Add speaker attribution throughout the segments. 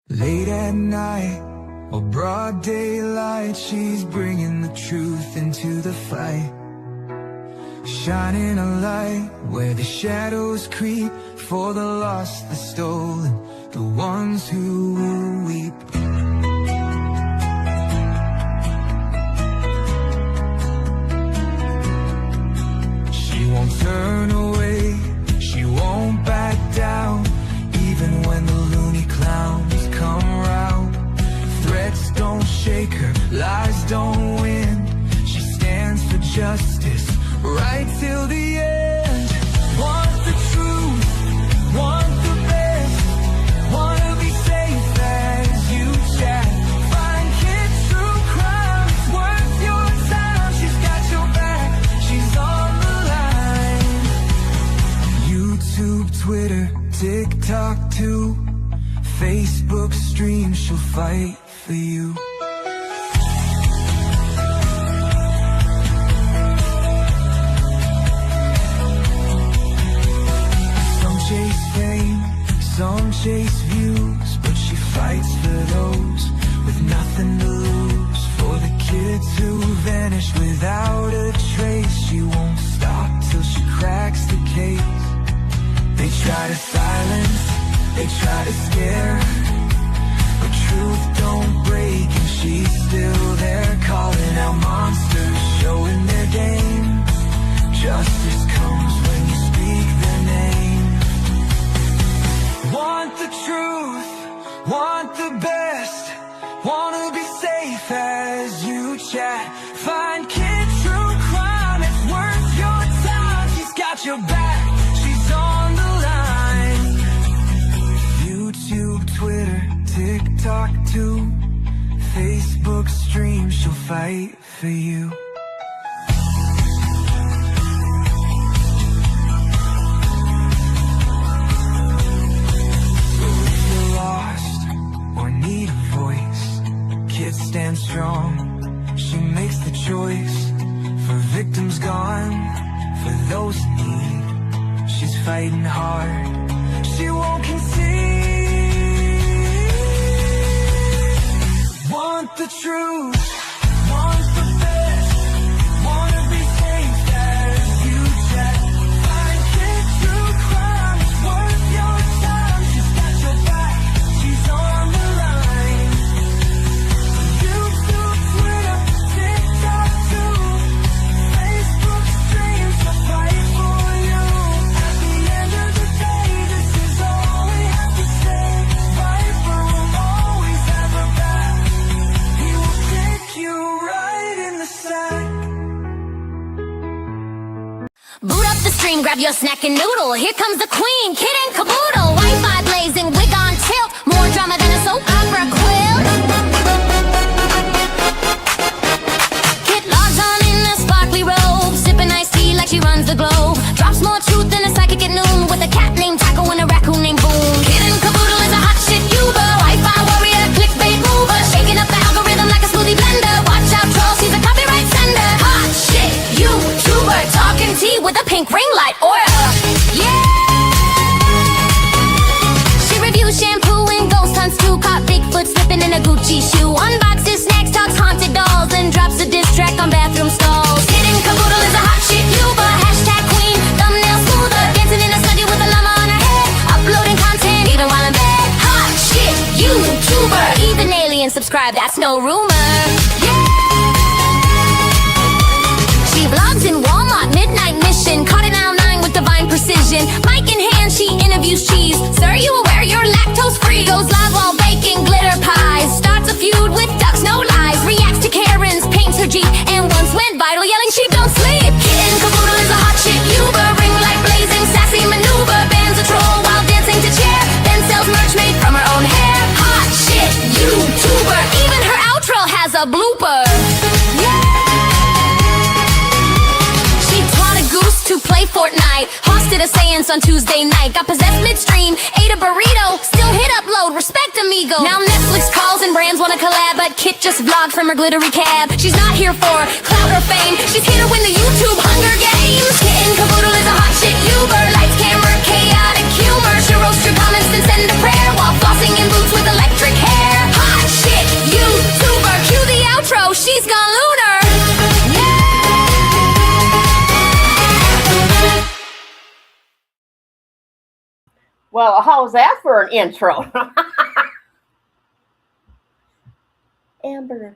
Speaker 1: Late at night, or broad daylight, she's bringing the truth into the fight. Shining a light where the shadows creep, for the lost, the stolen, the ones who will weep. She won't turn away, she won't back down, even when the loony clowns come round. Threats don't shake her, lies don't win. She stands for justice, right till the end. Want the truth, want the best, wanna be safe as you chat. Find kids true crime, it's worth your time. She's got your back, she's on the line. YouTube, Twitter, TikTok too, Facebook stream, she'll fight for you. Some chase fame, some chase views, but she fights for those with nothing to lose. For the kids who vanish without a trace, she won't stop till she cracks the case. They try to silence, they try to scare, but truth don't break and she's still there, calling out monsters, showing their game. Justice comes when you speak their name. Want the truth, want the best, wanna be safe as you chat. Find kids true crime, it's worth your time. She's got your back, she's on the line. YouTube, Twitter, TikTok too, Facebook stream, she'll fight for you. So if you're lost or need a voice, kids stand strong, she makes the choice. For victims gone, for those in need, she's fighting hard, she won't concede. Want the truth, want the best, wanna be safe as you chat. Find kids true crime, it's worth your time. She's got your back, she's on the line. YouTube, Twitter, TikTok too, Facebook streams, she'll fight for you. At the end of the day, this is all we have to say. Right from always have her back, he will take you right in the sack.
Speaker 2: Boot up the stream, grab your snack and noodle. Here comes the queen, Kid and Caboodle. Wi-Fi blazing, wig on tilt, more drama than a soap opera quilt. Kid logs on in a sparkly robe, sipping iced tea like she runs the globe. Drops more truth than a psychic at noon, with a cat named Taco and a raccoon named Boom. Kid and Caboodle is a hot shit Uber, Wi-Fi warrior, clickbait mover, shaking up the algorithm like a smoothie blender. Watch out, troll, she's a copyright sender. Hot shit YouTuber, talking tea with a pink ring light aura. Yeah. She reviews shampoo and ghost hunts too. Caught Bigfoot slipping in a Gucci shoe. Unboxes snacks, talks haunted dolls, and drops a diss track on bathroom stalls. Kid and Caboodle is a hot shit YouTuber, hashtag queen, thumbnail smoother, dancing in a studio with a llama on her head, uploading content even while in bed. Hot shit YouTuber, even aliens subscribe, that's no rumor. Yeah. She vlogs in Walmart, midnight mission, caught in aisle 9 with divine precision. Mic in hand, she interviews I've used cheese. Sir, you aware you're lactose free? Goes live while baking glitter pies. Starts a feud with ducks, no lies. Reacts to Karen's, paints her Jeep, and once went viral yelling sheep don't sleep. Kitten Caboodle is a hot shit Uber. Ring light blazing, sassy maneuver. Bans a troll while dancing to chair. Then sells merch made from her own hair. Hot shit YouTuber. Even her outro has a blooper. She taught a goose to play Fortnite. Hosted a seance on Tuesday night. Got possessed midstream, ate a burrito. Still hit upload, respect amigo. Now Netflix calls and brands wanna collab, but Kit just vlogged from her glittery cab. She's not here for clout or fame. She's here to win the YouTube Hunger Games. Kitten Caboodle is a hot shit Uber. Lights, camera, chaotic humor. She roasts your comments and send a prayer while flossing in boots with electric hair. Hot shit YouTuber. Cue the outro. She's gone lunar.
Speaker 3: Well, how's that for an intro? Amber.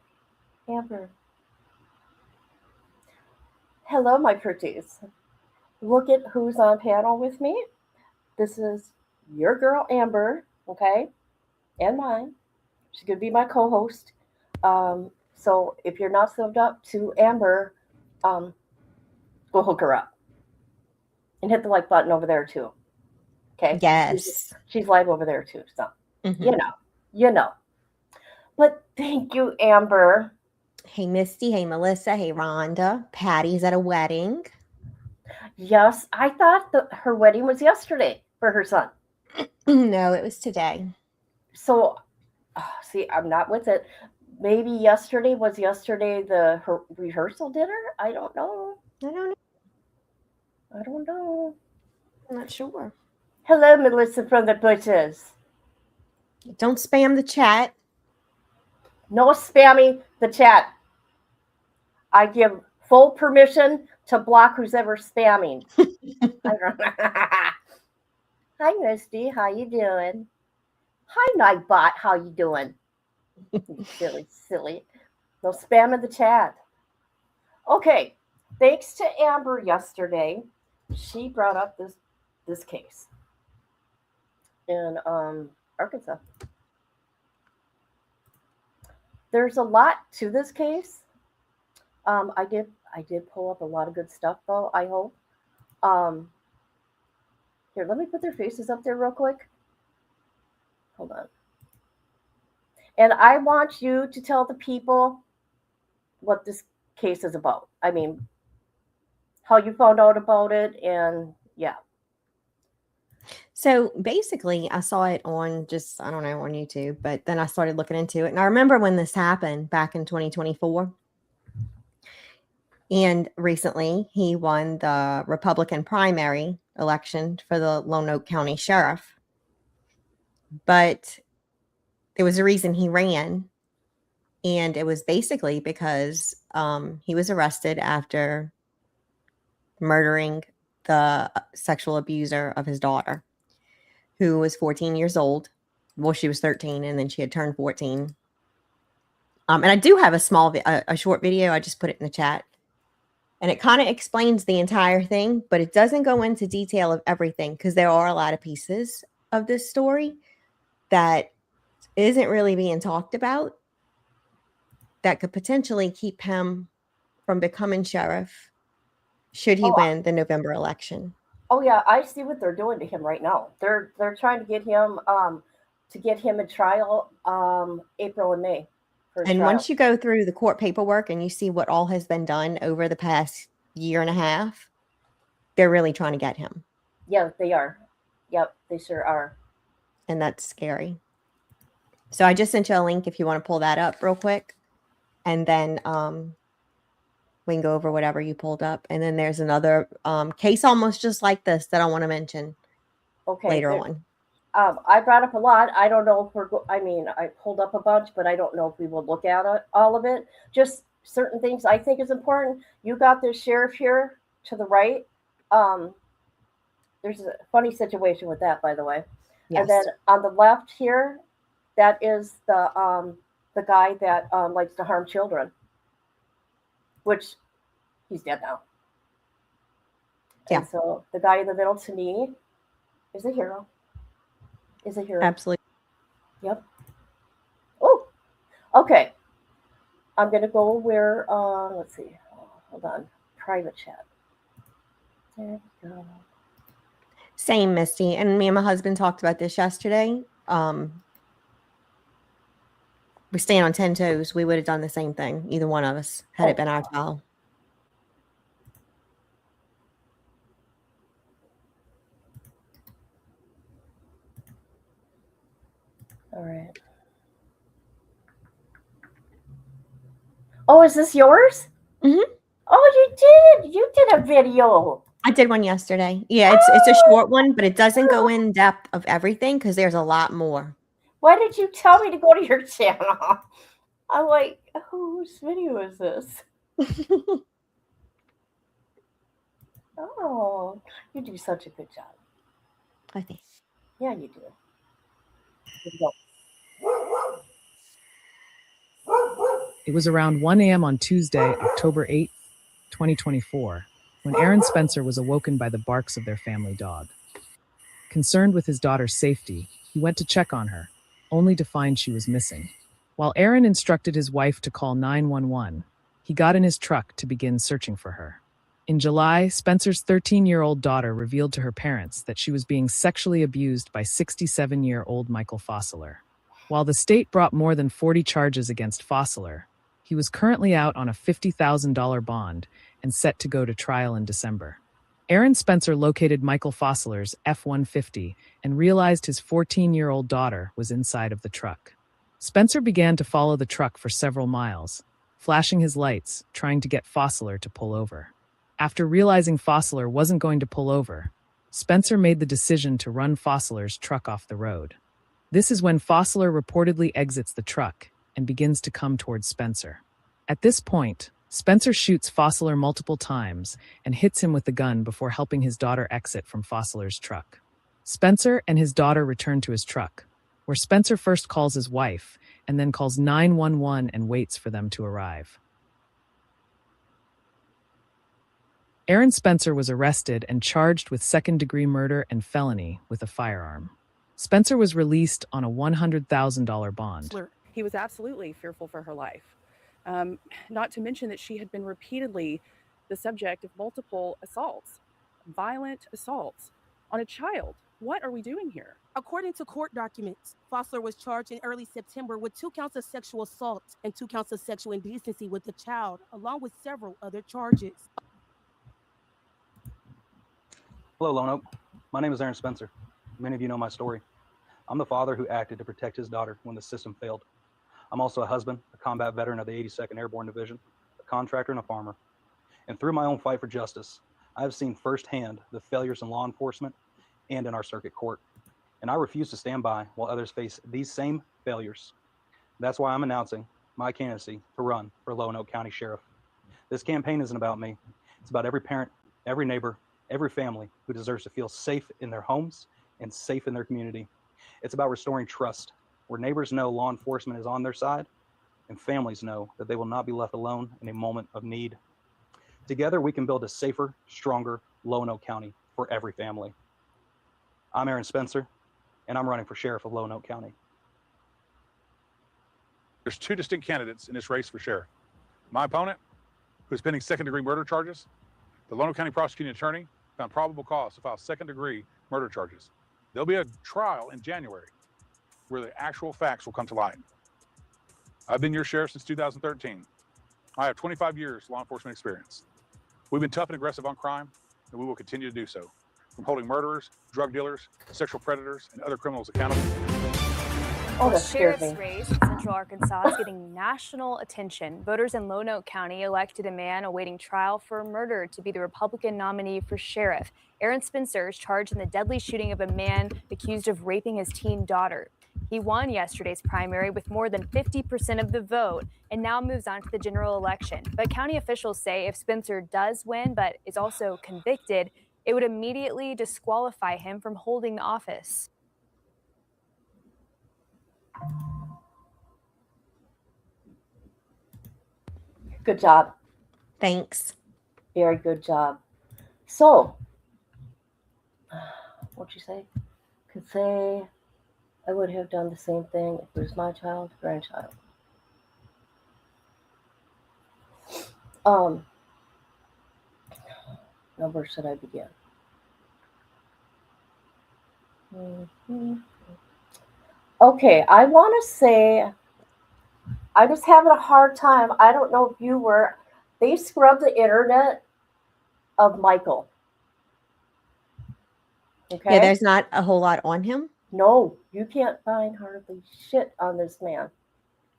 Speaker 3: Hello, my pretties. Look at who's on panel with me. This is your girl, Amber, okay? And mine. She's going to be my co-host. So if you're not subbed up to Amber, go hook her up. And hit the like button over there, too. Okay.
Speaker 4: Yes.
Speaker 3: She's live over there too. So, you know. But thank you, Amber.
Speaker 4: Hey, Misty. Hey, Melissa. Hey, Rhonda. Patty's at a wedding.
Speaker 3: Yes, I thought that her wedding was yesterday for her son.
Speaker 4: No, it was today.
Speaker 3: So, see, I'm not with it. Maybe yesterday was the rehearsal dinner? I don't know.
Speaker 4: I don't know. I'm not sure.
Speaker 3: Hello, Melissa from the Bushes.
Speaker 4: Don't spam the chat.
Speaker 3: No spamming the chat. I give full permission to block who's ever spamming. Hi, Misty. How you doing? Hi, Nightbot. How you doing? Silly. No spam in the chat. Okay. Thanks to Amber yesterday, she brought up this case in Arkansas. There's a lot to this case. I did pull up a lot of good stuff, though, I hope. Here, let me put their faces up there real quick. Hold on. And I want you to tell the people what this case is about. I mean, how you found out about it, and yeah.
Speaker 4: So basically, I saw it on I don't know, on YouTube, but then I started looking into it. And I remember when this happened back in 2024. And recently, he won the Republican primary election for the Lonoke County Sheriff. But there was a reason he ran. And it was basically because he was arrested after murdering the sexual abuser of his daughter, who was 14 years old. Well, she was 13, and then she had turned 14. And I do have a short video. I just put it in the chat. And it kind of explains the entire thing, but it doesn't go into detail of everything because there are a lot of pieces of this story that isn't really being talked about that could potentially keep him from becoming sheriff should he win the November election.
Speaker 3: Oh yeah, I see what they're doing to him right now. They're trying to get him in trial April and May.
Speaker 4: And once you go through the court paperwork and you see what all has been done over the past year and a half, they're really trying to get him.
Speaker 3: Yeah, they are. Yep, they sure are.
Speaker 4: And that's scary. So I just sent you a link if you want to pull that up real quick. And then we can go over whatever you pulled up. And then there's another case almost just like this that I want to mention later on.
Speaker 3: I brought up a lot. I don't know if I pulled up a bunch, but I don't know if we will look at all of it. Just certain things I think is important. You got this sheriff here to the right. There's a funny situation with that, by the way. Yes. And then on the left here, that is the guy that likes to harm children, which he's dead now. Yeah. And so the guy in the middle, to me, is a hero. Is it here?
Speaker 4: Absolutely.
Speaker 3: Yep. Oh, okay. I'm gonna go where. Let's see. Hold on. Private chat. There we go.
Speaker 4: Same, Misty. And me and my husband talked about this yesterday. We stand on 10 toes. We would have done the same thing, either one of us, had it been our child.
Speaker 3: All right. Oh, is this yours?
Speaker 4: Mhm.
Speaker 3: Oh, you did. You did a video.
Speaker 4: I did one yesterday. Yeah, it's a short one, but it doesn't go in depth of everything because there's a lot more.
Speaker 3: Why did you tell me to go to your channel? I'm like, whose video is this? Oh, you do such a good job.
Speaker 4: I think.
Speaker 3: Yeah, you do. Here we go.
Speaker 5: It was around 1 a.m. on Tuesday, October 8, 2024, when Aaron Spencer was awoken by the barks of their family dog. Concerned with his daughter's safety, he went to check on her, only to find she was missing. While Aaron instructed his wife to call 911, he got in his truck to begin searching for her. In July, Spencer's 13-year-old daughter revealed to her parents that she was being sexually abused by 67-year-old Michael Fossler. While the state brought more than 40 charges against Fossler, he was currently out on a $50,000 bond and set to go to trial in December. Aaron Spencer located Michael Fossler's F-150 and realized his 14-year-old daughter was inside of the truck. Spencer began to follow the truck for several miles, flashing his lights, trying to get Fossler to pull over. After realizing Fossler wasn't going to pull over, Spencer made the decision to run Fossler's truck off the road. This is when Fossler reportedly exits the truck and begins to come towards Spencer. At this point, Spencer shoots Fossler multiple times and hits him with the gun before helping his daughter exit from Fossler's truck. Spencer and his daughter return to his truck, where Spencer first calls his wife and then calls 911 and waits for them to arrive. Aaron Spencer was arrested and charged with second-degree murder and felony with a firearm. Spencer was released on a $100,000 bond.
Speaker 6: He was absolutely fearful for her life. Not to mention that she had been repeatedly the subject of multiple assaults, violent assaults on a child. What are we doing here?
Speaker 7: According to court documents, Fossler was charged in early September with 2 counts of sexual assault and 2 counts of sexual indecency with the child, along with several other charges.
Speaker 8: Hello, Lone Oak. My name is Aaron Spencer. Many of you know my story. I'm the father who acted to protect his daughter when the system failed. I'm also a husband, a combat veteran of the 82nd Airborne Division, a contractor, and a farmer. And through my own fight for justice, I have seen firsthand the failures in law enforcement and in our circuit court. And I refuse to stand by while others face these same failures. That's why I'm announcing my candidacy to run for Lone Oak County Sheriff. This campaign isn't about me. It's about every parent, every neighbor, every family who deserves to feel safe in their homes and safe in their community. It's about restoring trust, where neighbors know law enforcement is on their side and families know that they will not be left alone in a moment of need. Together, we can build a safer, stronger Lone Oak County for every family. I'm Aaron Spencer, and I'm running for Sheriff of Lone Oak County.
Speaker 9: There's 2 distinct candidates in this race for sheriff. My opponent, who's pending second-degree murder charges, the Lone Oak County prosecuting attorney found probable cause to file second-degree murder charges. There'll be a trial in January where the actual facts will come to light. I've been your sheriff since 2013. I have 25 years law enforcement experience. We've been tough and aggressive on crime, and we will continue to do so, from holding murderers, drug dealers, sexual predators, and other criminals accountable.
Speaker 3: Oh,
Speaker 10: The
Speaker 3: that scared
Speaker 10: sheriff's
Speaker 3: me.
Speaker 10: race in Central Arkansas is getting national attention. Voters in Lone Oak County elected a man awaiting trial for murder to be the Republican nominee for sheriff. Aaron Spencer is charged in the deadly shooting of a man accused of raping his teen daughter. He won yesterday's primary with more than 50% of the vote and now moves on to the general election. But county officials say if Spencer does win but is also convicted, it would immediately disqualify him from holding the office.
Speaker 3: Good job.
Speaker 4: Thanks.
Speaker 3: Very good job. So, what'd you say? Could say I would have done the same thing if it was my child, grandchild. Now where should I begin? Mhm. Okay, I want to say I was having a hard time. I don't know if you were. They scrubbed the internet of Michael. Okay.
Speaker 4: Yeah, there's not a whole lot on him.
Speaker 3: No, you can't find hardly shit on this man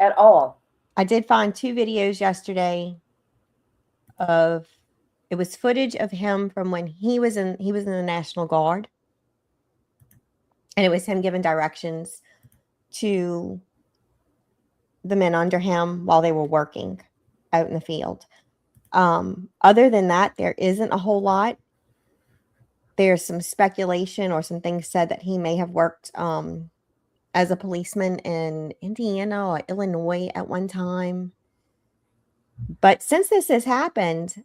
Speaker 3: at all.
Speaker 4: I did find 2 videos yesterday of it was footage of him from when he was in the National Guard. And it was him giving directions to the men under him while they were working out in the field. Other than that, there isn't a whole lot. There's some speculation or some things said that he may have worked as a policeman in Indiana or Illinois at one time. But since this has happened,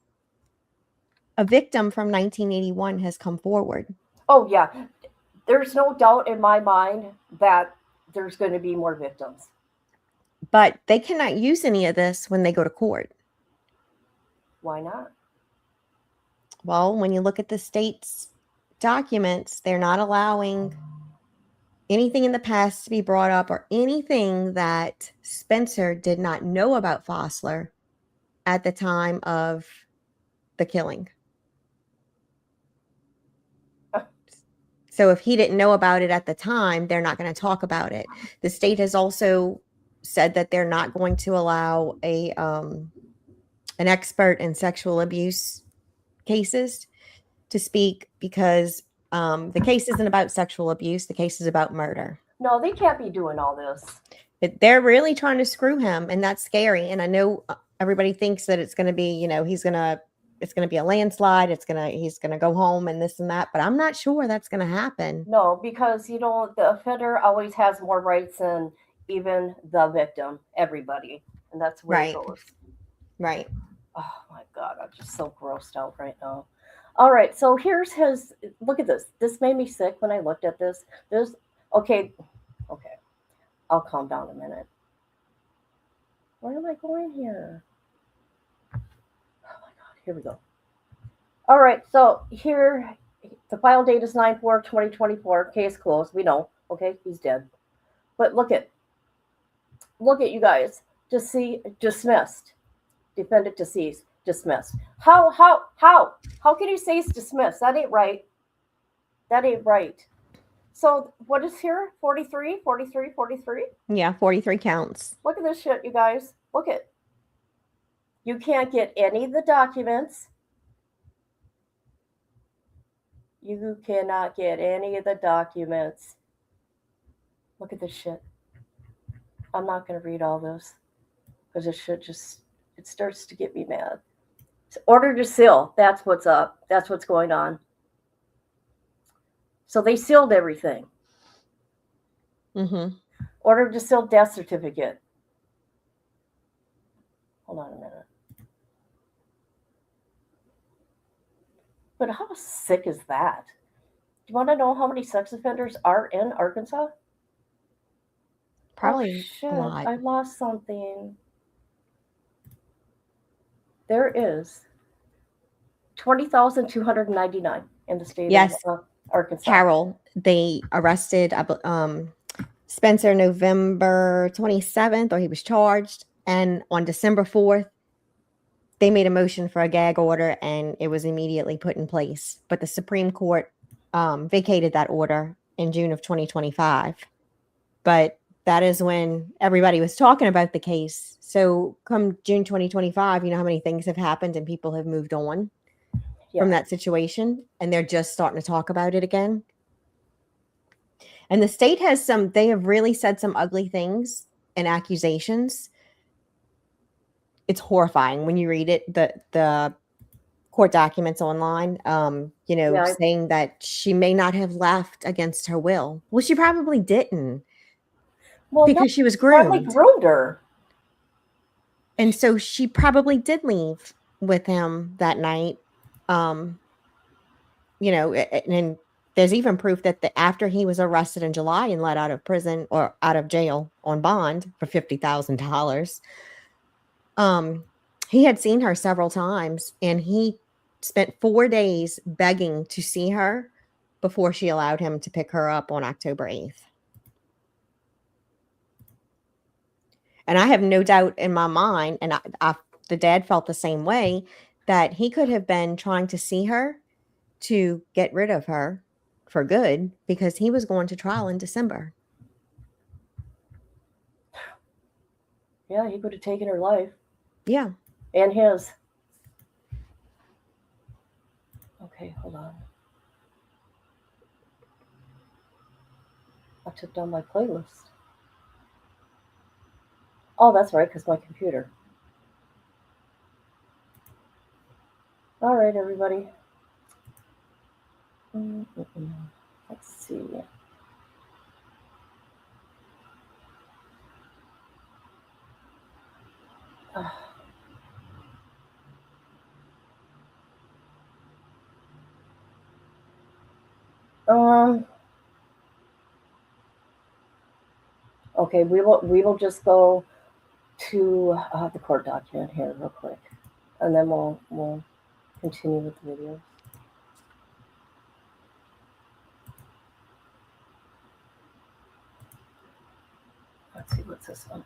Speaker 4: a victim from 1981 has come forward.
Speaker 3: Oh, yeah. There's no doubt in my mind that there's going to be more victims.
Speaker 4: But they cannot use any of this when they go to court.
Speaker 3: Why not?
Speaker 4: Well, when you look at the state's documents, they're not allowing anything in the past to be brought up or anything that Spencer did not know about Fossler at the time of the killing. So if he didn't know about it at the time, they're not going to talk about it. The state has also said that they're not going to allow an expert in sexual abuse cases to speak because the case isn't about sexual abuse. The case is about murder.
Speaker 3: No, they can't be doing all this.
Speaker 4: They're really trying to screw him, and that's scary. And I know everybody thinks that it's going to be, it's going to be a landslide. He's going to go home and this and that, but I'm not sure that's going to happen.
Speaker 3: No, because, the offender always has more rights than even the victim, everybody. And that's where it goes.
Speaker 4: Right.
Speaker 3: Oh my God, I'm just so grossed out right now. All right, so here's his, look at this. This made me sick when I looked at this. Okay. I'll calm down a minute. Where am I going here? Oh my God, here we go. All right, so here, the file date is 9/4/2024. Case closed, we know. Okay, he's dead. But look at you guys. Dismissed. Defendant deceased. Dismissed. How can you say it's dismissed? That ain't right. So what is here? 43?
Speaker 4: Yeah, 43 counts.
Speaker 3: Look at this shit, you guys. Look at. You can't get any of the documents. You cannot get any of the documents. Look at this shit. I'm not going to read all this because it starts to get me mad. It's order to seal. That's what's up. That's what's going on. So they sealed everything.
Speaker 4: Mm-hmm.
Speaker 3: Order to seal death certificate. Hold on a minute. But how sick is that? Do you want to know how many sex offenders are in Arkansas?
Speaker 4: Probably
Speaker 3: shit,
Speaker 4: a lot.
Speaker 3: I lost something. There is 20,299 in the state of Arkansas.
Speaker 4: Carol, they arrested Spencer November 27th, or he was charged. And on December 4th, they made a motion for a gag order and it was immediately put in place. But the Supreme Court vacated that order in June of 2025. But that is when everybody was talking about the case. So come June 2025, you know how many things have happened and people have moved on from that situation, and they're just starting to talk about it again. And the state they have really said some ugly things and accusations. It's horrifying when you read it, the court documents online, saying that she may not have left against her will. Well, she probably didn't.
Speaker 3: Well,
Speaker 4: because she was groomed.
Speaker 3: Probably groomed her.
Speaker 4: And so she probably did leave with him that night. And there's even proof that after he was arrested in July and let out of prison or out of jail on bond for $50,000, he had seen her several times, and he spent 4 days begging to see her before she allowed him to pick her up on October 8th. And I have no doubt in my mind, and the dad felt the same way, that he could have been trying to see her to get rid of her for good, because he was going to trial in December.
Speaker 3: Yeah, he could have taken her life.
Speaker 4: Yeah.
Speaker 3: And his. Okay, hold on. I took down my playlist. Oh, that's right, because my computer. All right, everybody. Let's see. Okay, we will just go to the court document here real quick, and then we'll continue with the video. Let's see, what's this one?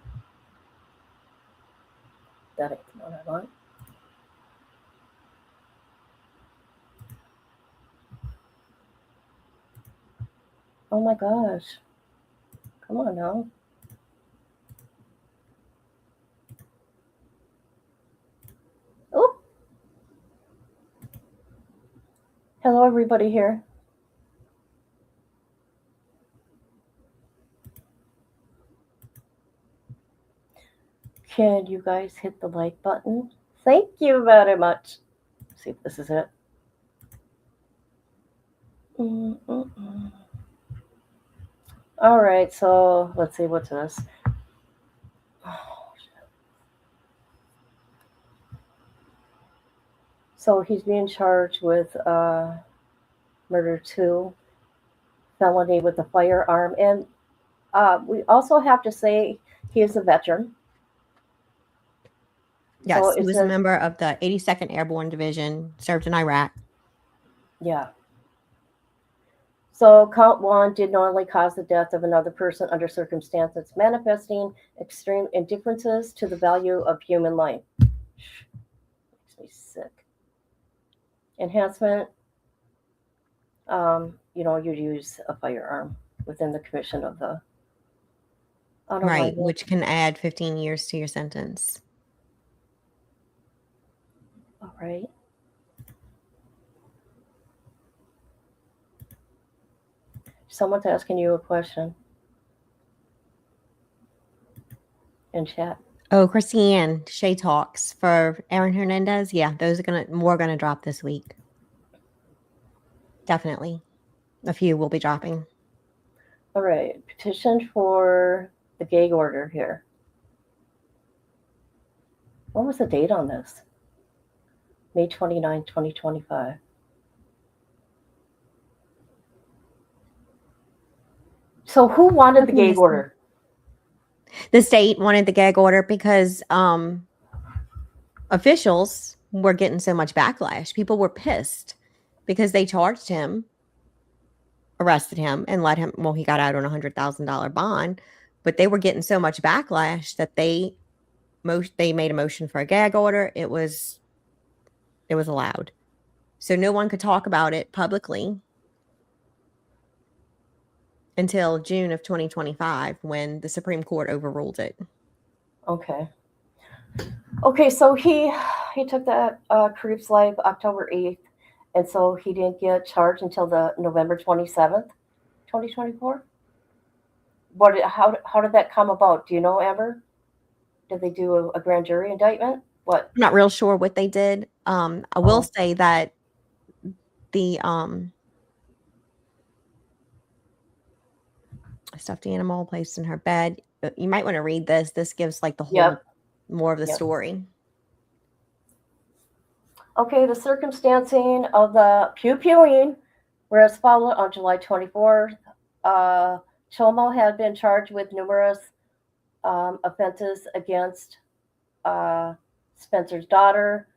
Speaker 3: That ain't the one I want. Oh my gosh. Come on now. Oh. Hello, everybody here. Can you guys hit the like button? Thank you very much. Let's see if this is it. All right, so let's see, what's this? Oh, shit. So he's being charged with murder 2, felony with a firearm, and we also have to say he is a veteran.
Speaker 4: Yes,
Speaker 3: So
Speaker 4: he
Speaker 3: it
Speaker 4: was a
Speaker 3: says-
Speaker 4: member of the 82nd Airborne Division, served in Iraq.
Speaker 3: Yeah. So count 1 did knowingly cause the death of another person under circumstances manifesting extreme indifferences to the value of human life. Makes me sick. Enhancement. You'd use a firearm within the commission of the.
Speaker 4: Right, which can add 15 years to your sentence.
Speaker 3: All right. Someone's asking you a question in chat.
Speaker 4: Oh, Christiane, Shay Talks for Aaron Hernandez. Yeah, those are more gonna drop this week. Definitely. A few will be dropping.
Speaker 3: All right. Petition for the gag order here. What was the date on this? May 29, 2025. So who wanted the gag order?
Speaker 4: The state wanted the gag order because officials were getting so much backlash. People were pissed because they charged him, arrested him, and let him. Well, he got out on $100,000 bond, but they were getting so much backlash that they made a motion for a gag order. It was allowed, so no one could talk about it publicly until June of 2025, when the Supreme Court overruled it.
Speaker 3: Okay. Okay, so he took that creep's life October 8th, and so he didn't get charged until the November 27th, 2024. How did that come about? Do you know, Amber? Did they do a grand jury indictment? What?
Speaker 4: I'm not real sure what they did. I will say that the stuffed animal placed in her bed. You might want to read this. This gives like the whole more of the story.
Speaker 3: Okay, the circumstancing of the pew-pewing Whereas followed on July 24th, Chomo had been charged with numerous offenses against Spencer's daughter,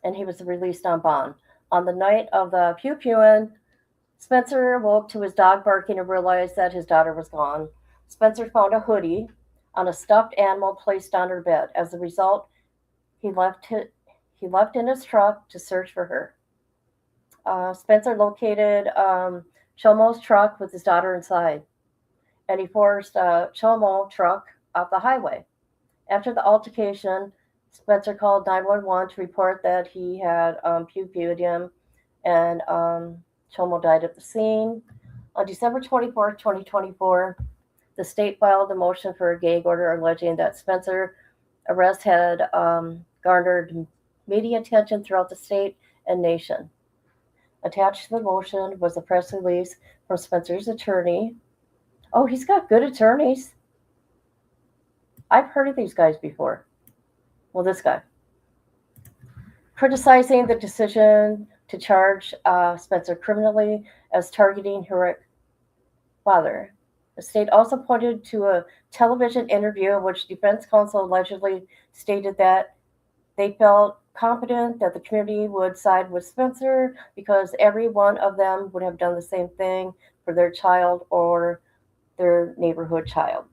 Speaker 3: and he was released on bond. On the night of the pew-pewing, Spencer woke to his dog barking and realized that his daughter was gone. Spencer found a hoodie on a stuffed animal placed on her bed. As a result, he left in his truck to search for her. Spencer located Chomo's truck with his daughter inside, and he forced Chomo truck off the highway. After the altercation, Spencer called 911 to report that he had pew-pewed him, and Chomo died at the scene. On December 24th, 2024, the state filed a motion for a gag order alleging that Spencer's arrest had garnered media attention throughout the state and nation. Attached to the motion was a press release from Spencer's attorney. Oh, he's got good attorneys. I've heard of these guys before. Well, this guy. Criticizing the decision to charge Spencer criminally as targeting her father. The state also pointed to a television interview in which defense counsel allegedly stated that they felt confident that the community would side with Spencer because every one of them would have done the same thing for their child or their neighbor's child,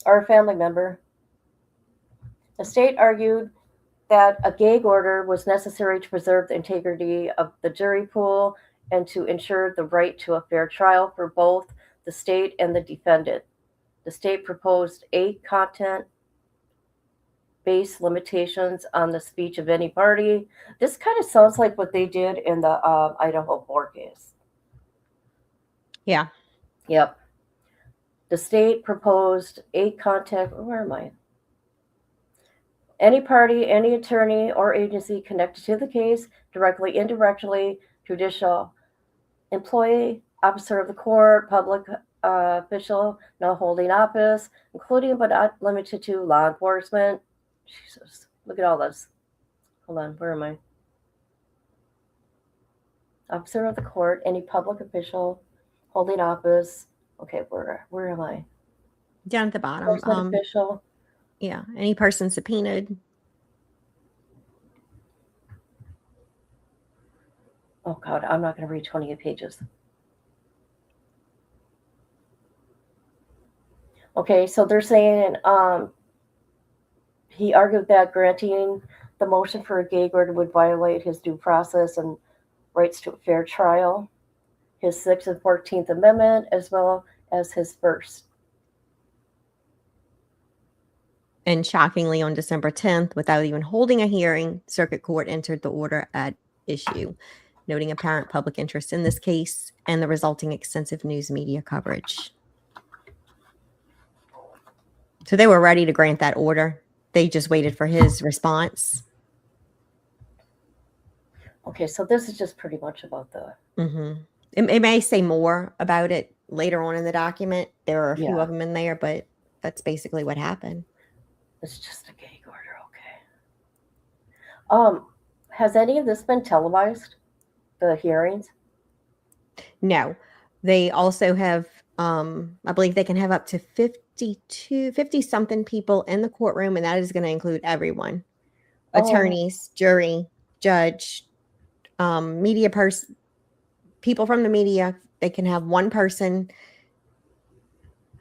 Speaker 3: or a family member. The state argued that a gag order was necessary to preserve the integrity of the jury pool and to ensure the right to a fair trial for both the state and the defendant. The state proposed 8 content-based limitations on the speech of any party. This kind of sounds like what they did in the Idaho 4 case.
Speaker 4: Yeah.
Speaker 3: Yep. The state proposed 8 where am I? Any party, any attorney, or agency connected to the case, directly, indirectly, judicial employee, officer of the court, public official, no holding office, including but not limited to law enforcement. Jesus, look at all this. Hold on, where am I? Officer of the court, any public official, holding office. Okay, where am I?
Speaker 4: Down at the bottom.
Speaker 3: Enforcement official.
Speaker 4: Yeah, any person subpoenaed.
Speaker 3: Oh God, I'm not going to read 28 pages. Okay, so they're saying he argued that granting the motion for a gag order would violate his due process and rights to a fair trial, his 6th and 14th Amendment, as well as his first.
Speaker 4: And shockingly, on December 10th, without even holding a hearing, Circuit Court entered the order at issue, noting apparent public interest in this case and the resulting extensive news media coverage. So they were ready to grant that order. They just waited for his response.
Speaker 3: Okay, so this is just pretty much about the...
Speaker 4: Mm-hmm. It may say more about it later on in the document. There are a few of them in there, but that's basically what happened.
Speaker 3: It's just a gag order, okay. Has any of this been televised? The hearings?
Speaker 4: No. They also have, I believe they can have up to 50-something people in the courtroom, and that is going to include everyone. Attorneys, jury, judge, media person, people from the media. They can have one person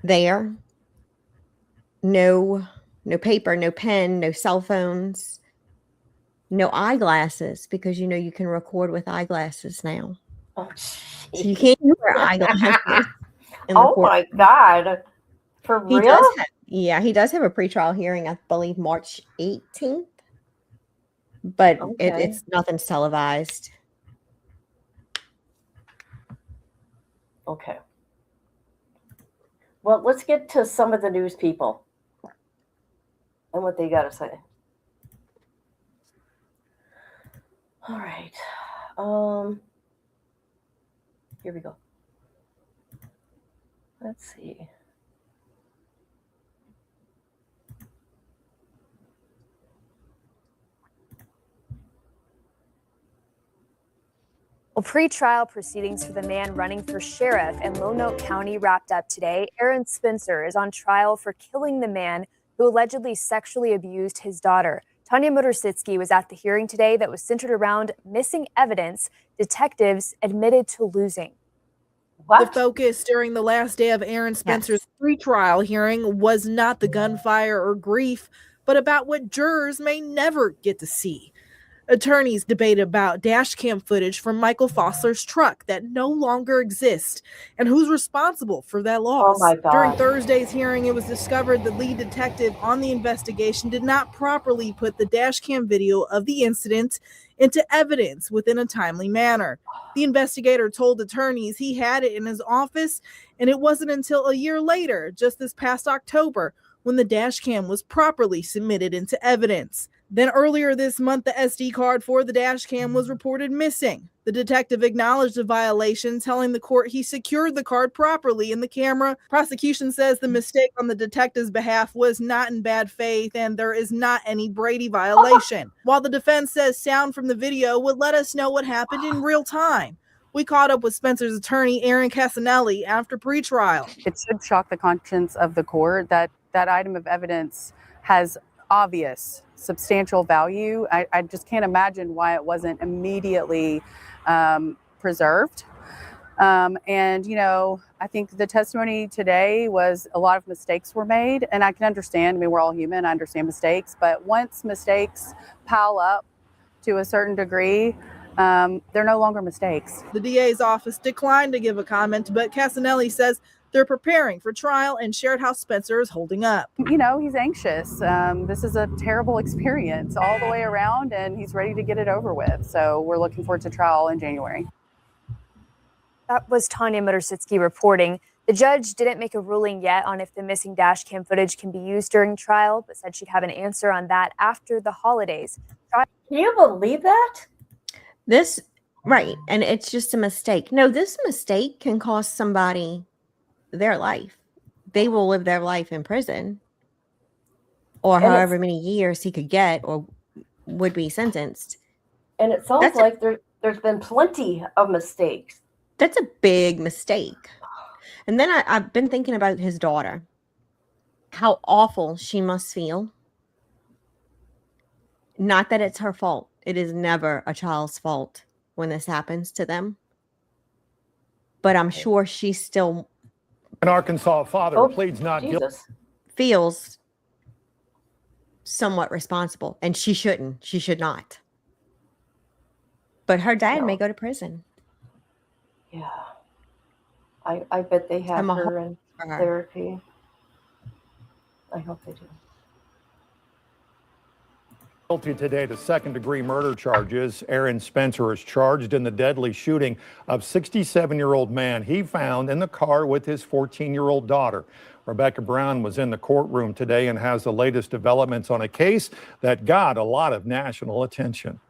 Speaker 4: there. No paper, no pen, no cell phones, no eyeglasses, because you can record with eyeglasses now.
Speaker 3: Oh,
Speaker 4: so you can't wear eyeglasses.
Speaker 3: My God. For real?
Speaker 4: He does have a pretrial hearing, I believe March 18th. But it's nothing's televised.
Speaker 3: Okay. Well, let's get to some of the news people and what they got to say. All right. Here we go. Let's see.
Speaker 10: Well, pre-trial proceedings for the man running for sheriff in Lonoke County wrapped up today. Aaron Spencer is on trial for killing the man who allegedly sexually abused his daughter. Tanya Motorsitsky was at the hearing today that was centered around missing evidence detectives admitted to losing.
Speaker 3: What?
Speaker 11: The focus during the last day of Aaron Spencer's pre-trial hearing was not the gunfire or grief, but about what jurors may never get to see. Attorneys debate about dash cam footage from Michael Fossler's truck that no longer exists and who's responsible for that loss.
Speaker 3: Oh my God.
Speaker 11: During Thursday's hearing, it was discovered the lead detective on the investigation did not properly put the dash cam video of the incident into evidence within a timely manner. The investigator told attorneys he had it in his office, and it wasn't until a year later, just this past October, when the dash cam was properly submitted into evidence. Then earlier this month, the SD card for the dash cam was reported missing. The detective acknowledged the violation, telling the court he secured the card properly in the camera. Prosecution says the mistake on the detective's behalf was not in bad faith and there is not any Brady violation. While the defense says sound from the video would let us know what happened in real time. We caught up with Spencer's attorney, Aaron Casanelli, after pretrial.
Speaker 6: It should shock the conscience of the court that that item of evidence has obvious substantial value. I just can't imagine why it wasn't immediately preserved. And, you know, I think the testimony today was a lot of mistakes were made, and I can understand. I mean, we're all human. I understand mistakes, but once mistakes pile up to a certain degree, they're no longer mistakes.
Speaker 11: The DA's office declined to give a comment, but Casanelli says they're preparing for trial and shared how Spencer is holding up.
Speaker 6: You know, he's anxious. This is a terrible experience all the way around, and he's ready to get it over with. So we're looking forward to trial in January.
Speaker 10: That was Tanya Motorsitsky reporting. The judge didn't make a ruling yet on if the missing dash cam footage can be used during trial, but said she'd have an answer on that after the holidays.
Speaker 3: Can you believe that?
Speaker 4: This, right. And it's just a mistake. No, this mistake can cost somebody their life. They will live their life in prison or however many years he could get or would be sentenced.
Speaker 3: And it sounds like there's been plenty of mistakes.
Speaker 4: That's a big mistake. And then I've been thinking about his daughter, how awful she must feel. Not that it's her fault. It is never a child's fault when this happens to them. But I'm sure she's still...
Speaker 12: An Arkansas father pleads not guilty.
Speaker 4: Feels somewhat responsible, and she shouldn't. She should not. But her dad may go to prison.
Speaker 3: Yeah. I bet they have her in therapy. I hope they do.
Speaker 12: Guilty today to second-degree murder charges. Aaron Spencer is charged in the deadly shooting of 67-year-old man he found in the car with his 14-year-old daughter. Rebecca Brown was in the courtroom today and has the latest developments on a case that got a lot of national attention.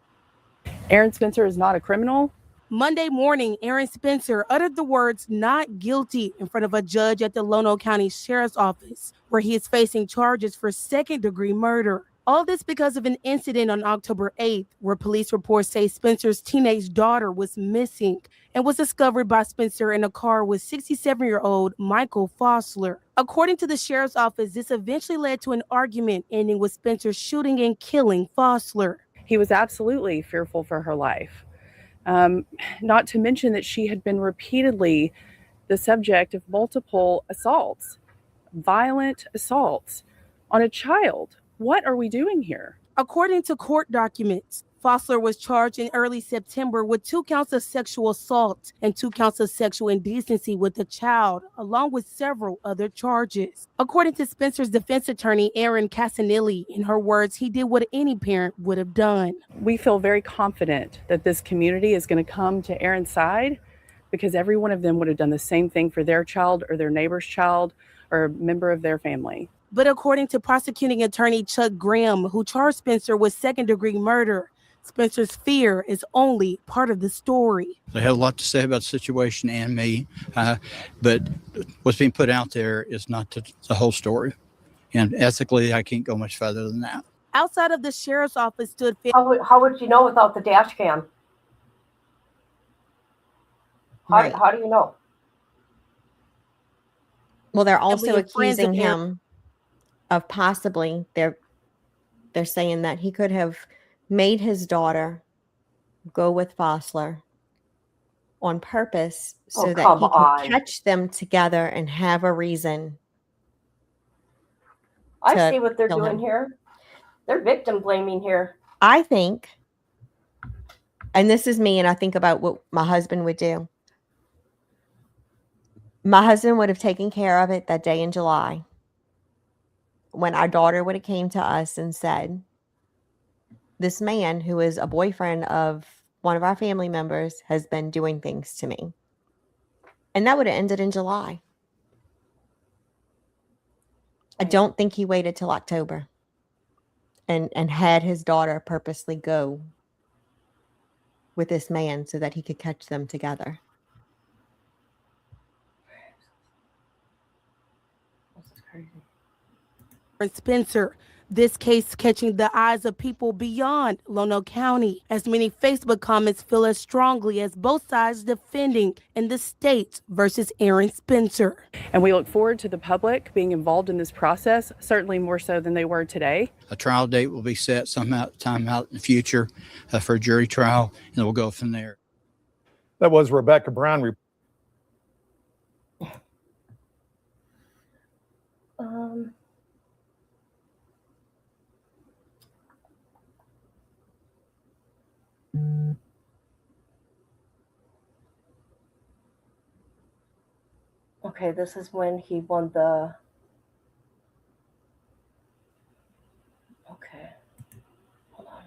Speaker 6: Aaron Spencer is not a criminal.
Speaker 7: Monday morning, Aaron Spencer uttered the words "not guilty" in front of a judge at the Lonoke County Sheriff's Office, where he is facing charges for second-degree murder. All this because of an incident on October 8th, where police reports say Spencer's teenage daughter was missing and was discovered by Spencer in a car with 67-year-old Michael Fossler. According to the sheriff's office, this eventually led to an argument ending with Spencer shooting and killing Fossler.
Speaker 6: He was absolutely fearful for her life. Not to mention that she had been repeatedly the subject of multiple assaults, violent assaults on a child. What are we doing here?
Speaker 7: According to court documents, Fossler was charged in early September with 2 counts of sexual assault and 2 counts of sexual indecency with a child, along with several other charges. According to Spencer's defense attorney, Aaron Casanelli, in her words, he did what any parent would have done.
Speaker 6: We feel very confident that this community is going to come to Aaron's side because every one of them would have done the same thing for their child or their neighbor's child or a member of their family.
Speaker 7: But according to prosecuting attorney Chuck Graham, who charged Spencer with second-degree murder, Spencer's fear is only part of the story.
Speaker 13: They have a lot to say about the situation and me, but what's being put out there is not the whole story. And ethically, I can't go much further than that.
Speaker 7: Outside of the sheriff's office stood...
Speaker 3: How would you know without the dash cam?
Speaker 4: Right.
Speaker 3: How do you know?
Speaker 4: Well, they're
Speaker 7: we
Speaker 4: also
Speaker 7: have friends of
Speaker 4: accusing
Speaker 7: Aaron-
Speaker 4: him of possibly they're saying that he could have made his daughter go with Fossler on purpose so
Speaker 3: Oh,
Speaker 4: that
Speaker 3: come
Speaker 4: he
Speaker 3: on.
Speaker 4: could catch them together and have a reason.
Speaker 3: I
Speaker 4: to
Speaker 3: see what they're
Speaker 4: kill
Speaker 3: doing
Speaker 4: him.
Speaker 3: here. They're victim blaming here.
Speaker 4: I think, and this is me, and I think about what my husband would do. My husband would have taken care of it that day in July when our daughter would have came to us and said, this man who is a boyfriend of one of our family members has been doing things to me. And that would have ended in July. I don't think he waited till October and had his daughter purposely go with this man so that he could catch them together.
Speaker 3: This is crazy.
Speaker 7: Spencer. This case catching the eyes of people beyond Lono County, as many Facebook comments feel as strongly as both sides defending in the state versus Aaron Spencer.
Speaker 6: And we look forward to the public being involved in this process, certainly more so than they were today.
Speaker 13: A trial date will be set time out in the future for a jury trial, and we'll go from there.
Speaker 12: That was Rebecca Brown.
Speaker 3: Okay, this is when he won the. Okay. Hold on.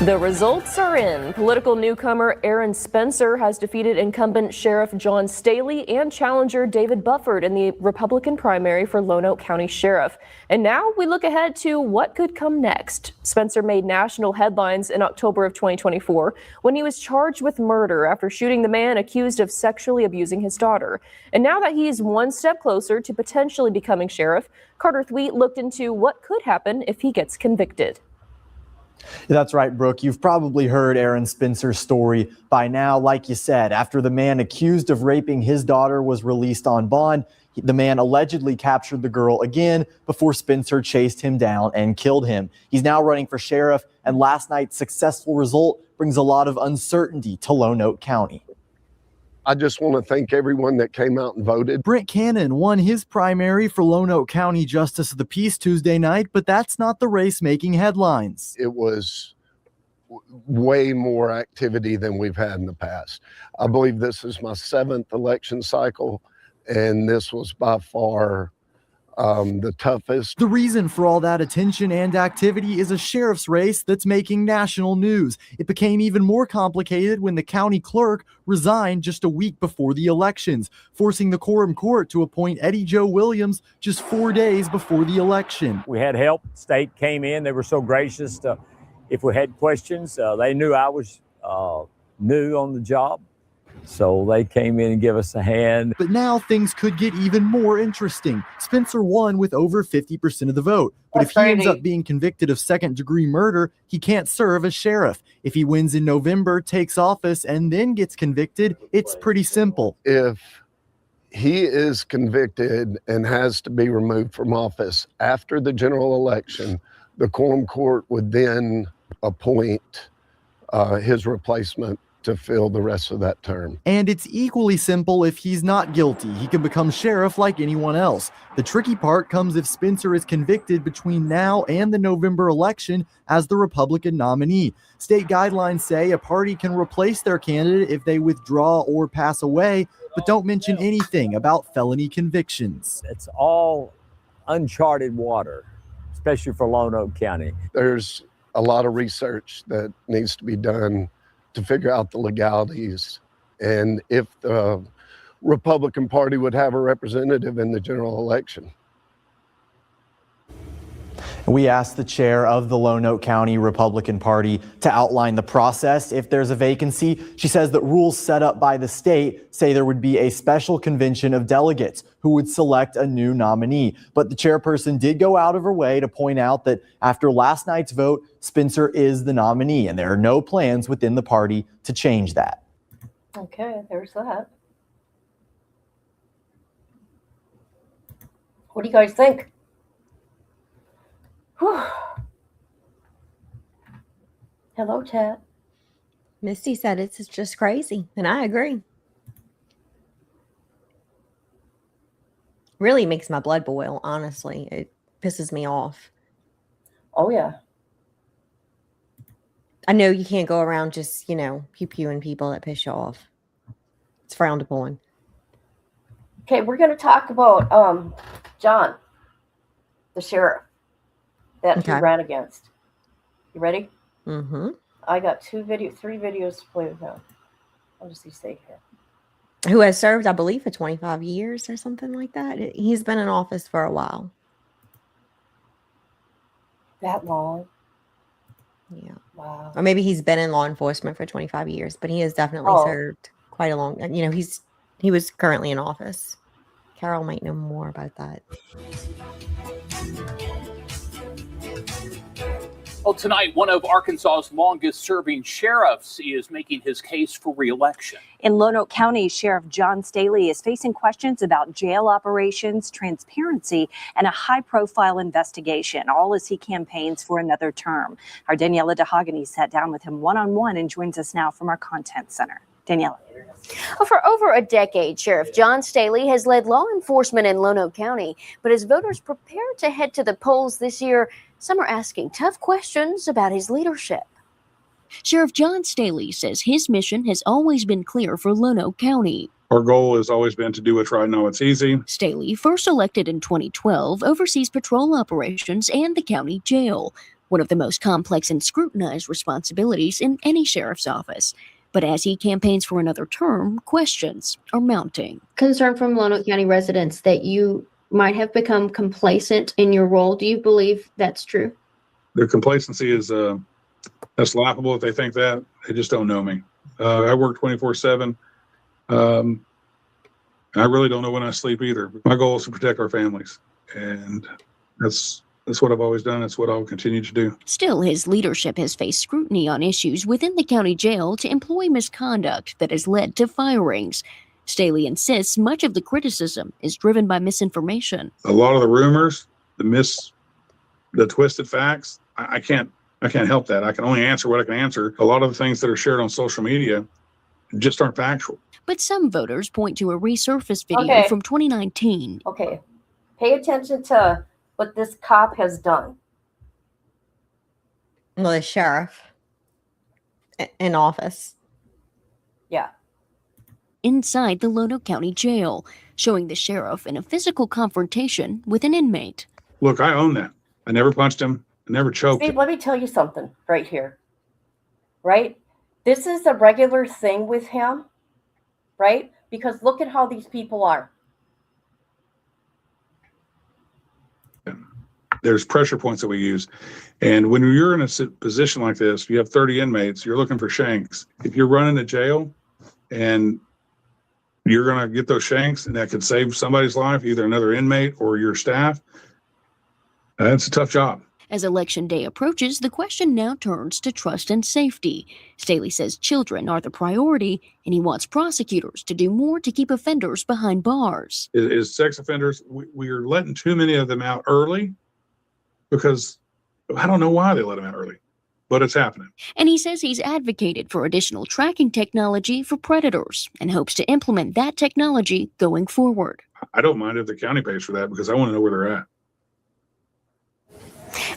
Speaker 14: The results are in. Political newcomer Aaron Spencer has defeated incumbent Sheriff John Staley and challenger David Bufford in the Republican primary for Lonoke County Sheriff. And now we look ahead to what could come next. Spencer made national headlines in October of 2024 when he was charged with murder after shooting the man accused of sexually abusing his daughter. And now that he's one step closer to potentially becoming sheriff, Carter Thweet looked into what could happen if he gets convicted.
Speaker 15: That's right, Brooke. You've probably heard Aaron Spencer's story by now. Like you said, after the man accused of raping his daughter was released on bond, the man allegedly captured the girl again before Spencer chased him down and killed him. He's now running for sheriff, and last night's successful result brings a lot of uncertainty to Lonoke County.
Speaker 16: I just want to thank everyone that came out and voted.
Speaker 15: Brent Cannon won his primary for Lonoke County Justice of the Peace Tuesday night, but that's not the race making headlines.
Speaker 16: It was way more activity than we've had in the past. I believe this is my 7th election cycle, and this was by far the toughest.
Speaker 15: The reason for all that attention and activity is a sheriff's race that's making national news. It became even more complicated when the county clerk resigned just a week before the elections, forcing the quorum court to appoint Eddie Joe Williams just 4 days before the election.
Speaker 17: We had help. State came in. They were so gracious to, if we had questions, they knew I was new on the job. So they came in and gave us a hand.
Speaker 15: But now things could get even more interesting. Spencer won with over 50% of the vote. But if he ends up being convicted of second-degree murder, he can't serve as sheriff. If he wins in November, takes office, and then gets convicted, it's pretty simple.
Speaker 16: If he is convicted and has to be removed from office after the general election, the quorum court would then appoint his replacement to fill the rest of that term.
Speaker 15: And it's equally simple if he's not guilty. He can become sheriff like anyone else. The tricky part comes if Spencer is convicted between now and the November election as the Republican nominee. State guidelines say a party can replace their candidate if they withdraw or pass away, but don't mention anything about felony convictions.
Speaker 17: It's all uncharted water, especially for Lonoke County.
Speaker 16: There's a lot of research that needs to be done to figure out the legalities and if the Republican Party would have a representative in the general election.
Speaker 15: We asked the chair of the Lonoke County Republican Party to outline the process if there's a vacancy. She says that rules set up by the state say there would be a special convention of delegates who would select a new nominee. But the chairperson did go out of her way to point out that after last night's vote, Spencer is the nominee, and there are no plans within the party to change that.
Speaker 3: Okay, there's that. What do you guys think? Whew. Hello, chat.
Speaker 4: Misty said it's just crazy, and I agree. Really makes my blood boil, honestly. It pisses me off.
Speaker 3: Oh, yeah.
Speaker 4: I know you can't go around just, pew-pewing people that piss you off. It's frowned upon.
Speaker 3: Okay, we're going to talk about John, the sheriff that he ran against. You ready?
Speaker 4: Mm-hmm.
Speaker 3: I got three videos to play with him. I'll just say here.
Speaker 4: Who has served, I believe, for 25 years or something like that. He's been in office for a while.
Speaker 3: That long?
Speaker 4: Yeah.
Speaker 3: Wow.
Speaker 4: Or maybe he's been in law enforcement for 25 years, but he has definitely served quite a long. He was currently in office. Carol might know more about that.
Speaker 18: Well, tonight, one of Arkansas's longest-serving sheriffs is making his case for re-election.
Speaker 19: In Lonoke County, Sheriff John Staley is facing questions about jail operations, transparency, and a high-profile investigation, all as he campaigns for another term. Our Daniela DeHogany sat down with him one-on-one and joins us now from our content center. Daniela.
Speaker 20: For over a decade, Sheriff John Staley has led law enforcement in Lonoke County, but as voters prepare to head to the polls this year, some are asking tough questions about his leadership.
Speaker 21: Sheriff John Staley says his mission has always been clear for Lonoke County.
Speaker 9: Our goal has always been to do what's right. Now it's easy.
Speaker 21: Staley, first elected in 2012, oversees patrol operations and the county jail, one of the most complex and scrutinized responsibilities in any sheriff's office. But as he campaigns for another term, questions are mounting.
Speaker 20: Concern from Lonoke County residents that you might have become complacent in your role. Do you believe that's true?
Speaker 9: Their complacency is that's laughable if they think that. They just don't know me. I work 24/7. And I really don't know when I sleep either. My goal is to protect our families, and that's what I've always done. That's what I'll continue to do.
Speaker 21: Still, his leadership has faced scrutiny on issues within the county jail to employee misconduct that has led to firings. Staley insists much of the criticism is driven by misinformation.
Speaker 9: A lot of the rumors, the twisted facts, I can't help that. I can only answer what I can answer. A lot of the things that are shared on social media just aren't factual.
Speaker 21: But some voters point to a resurfaced video from 2019.
Speaker 3: Okay, pay attention to what this cop has done.
Speaker 4: Well, the sheriff in office.
Speaker 3: Yeah.
Speaker 21: Inside the Lonoke County Jail, showing the sheriff in a physical confrontation with an inmate.
Speaker 9: Look, I own that. I never punched him. I never choked
Speaker 3: Steve,
Speaker 9: him.
Speaker 3: let me tell you something right here. Right? This is a regular thing with him. Right? Because look at how these people are.
Speaker 9: There's pressure points that we use. And when you're in a position like this, you have 30 inmates, you're looking for shanks. If you're running a jail and you're going to get those shanks and that could save somebody's life, either another inmate or your staff, that's a tough job.
Speaker 21: As Election Day approaches, the question now turns to trust and safety. Staley says children are the priority, and he wants prosecutors to do more to keep offenders behind bars.
Speaker 9: Is sex offenders, we are letting too many of them out early because I don't know why they let them out early, but it's happening.
Speaker 21: And he says he's advocated for additional tracking technology for predators and hopes to implement that technology going forward.
Speaker 9: I don't mind if the county pays for that because I want to know where they're at.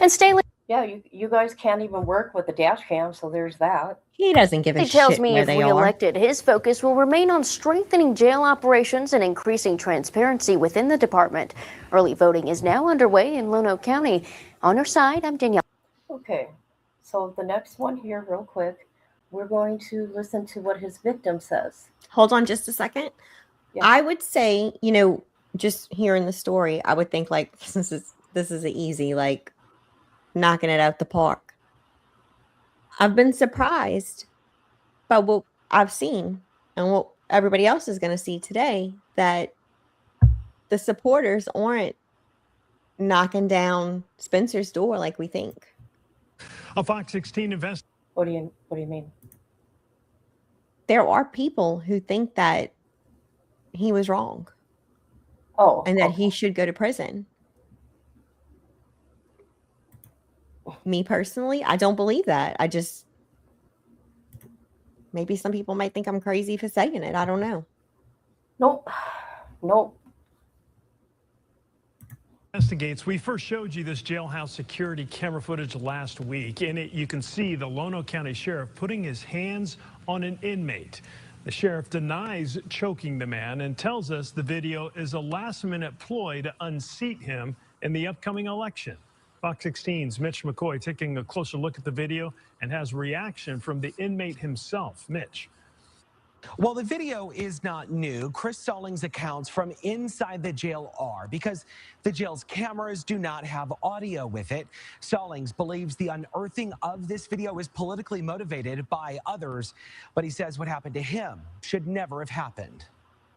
Speaker 20: And Staley,
Speaker 3: yeah, you guys can't even work with the dash cam, so there's that.
Speaker 4: He doesn't give a shit
Speaker 20: tells me
Speaker 4: where
Speaker 20: if
Speaker 4: they are.
Speaker 20: re-elected, his focus will remain on strengthening jail operations and increasing transparency within the department. Early voting is now underway in Lonoke County. On our side, I'm Danielle.
Speaker 3: Okay, so the next one here, real quick, we're going to listen to what his victim says.
Speaker 4: Hold on just a second.
Speaker 3: Yeah.
Speaker 4: I would say, just hearing the story, I would think like this is an easy, like, knocking it out the park. I've been surprised by what I've seen and what everybody else is going to see today, that the supporters aren't knocking down Spencer's door like we think.
Speaker 1: A Fox 16 investor.
Speaker 3: What do you mean?
Speaker 4: There are people who think that he was wrong.
Speaker 3: Oh,
Speaker 4: and that he should go to prison. Me personally, I don't believe that. Maybe some people might think I'm crazy for saying it. I don't know.
Speaker 3: Nope.
Speaker 1: Investigates. We first showed you this jailhouse security camera footage last week. In it, you can see the Lonoke County Sheriff putting his hands on an inmate. The sheriff denies choking the man and tells us the video is a last-minute ploy to unseat him in the upcoming election. Fox 16's Mitch McCoy taking a closer look at the video and has reaction from the inmate himself. Mitch.
Speaker 22: Well, the video is not new. Chris Stallings' accounts from inside the jail are, because the jail's cameras do not have audio with it. Stallings believes the unearthing of this video is politically motivated by others, but he says what happened to him should never have happened.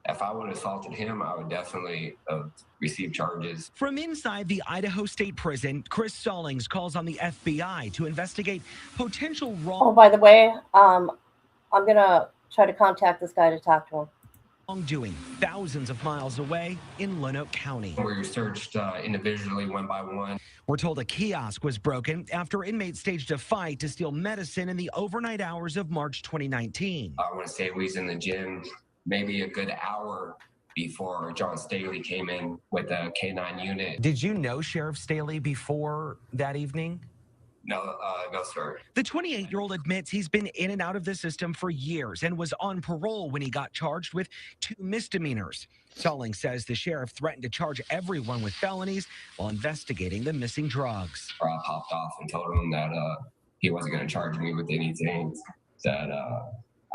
Speaker 23: If I would have assaulted him, I would definitely have received charges.
Speaker 22: From inside the Idaho State Prison, Chris Stallings calls on the FBI to investigate potential
Speaker 3: Oh, by the way, I'm going to try to contact this guy to talk to him.
Speaker 22: wrongdoing thousands of miles away in Lonoke County.
Speaker 23: We searched individually one by one.
Speaker 22: We're told a kiosk was broken after inmates staged a fight to steal medicine in the overnight hours of March 2019.
Speaker 23: I want to say we was in the gym maybe a good hour before John Staley came in with a K-9 unit.
Speaker 22: Did you know Sheriff Staley before that evening?
Speaker 23: No, sir.
Speaker 22: The 28-year-old admits he's been in and out of the system for years and was on parole when he got charged with 2 misdemeanors. Stallings says the sheriff threatened to charge everyone with felonies while investigating the missing drugs.
Speaker 23: I popped off and told him that he wasn't going to charge me with anything, that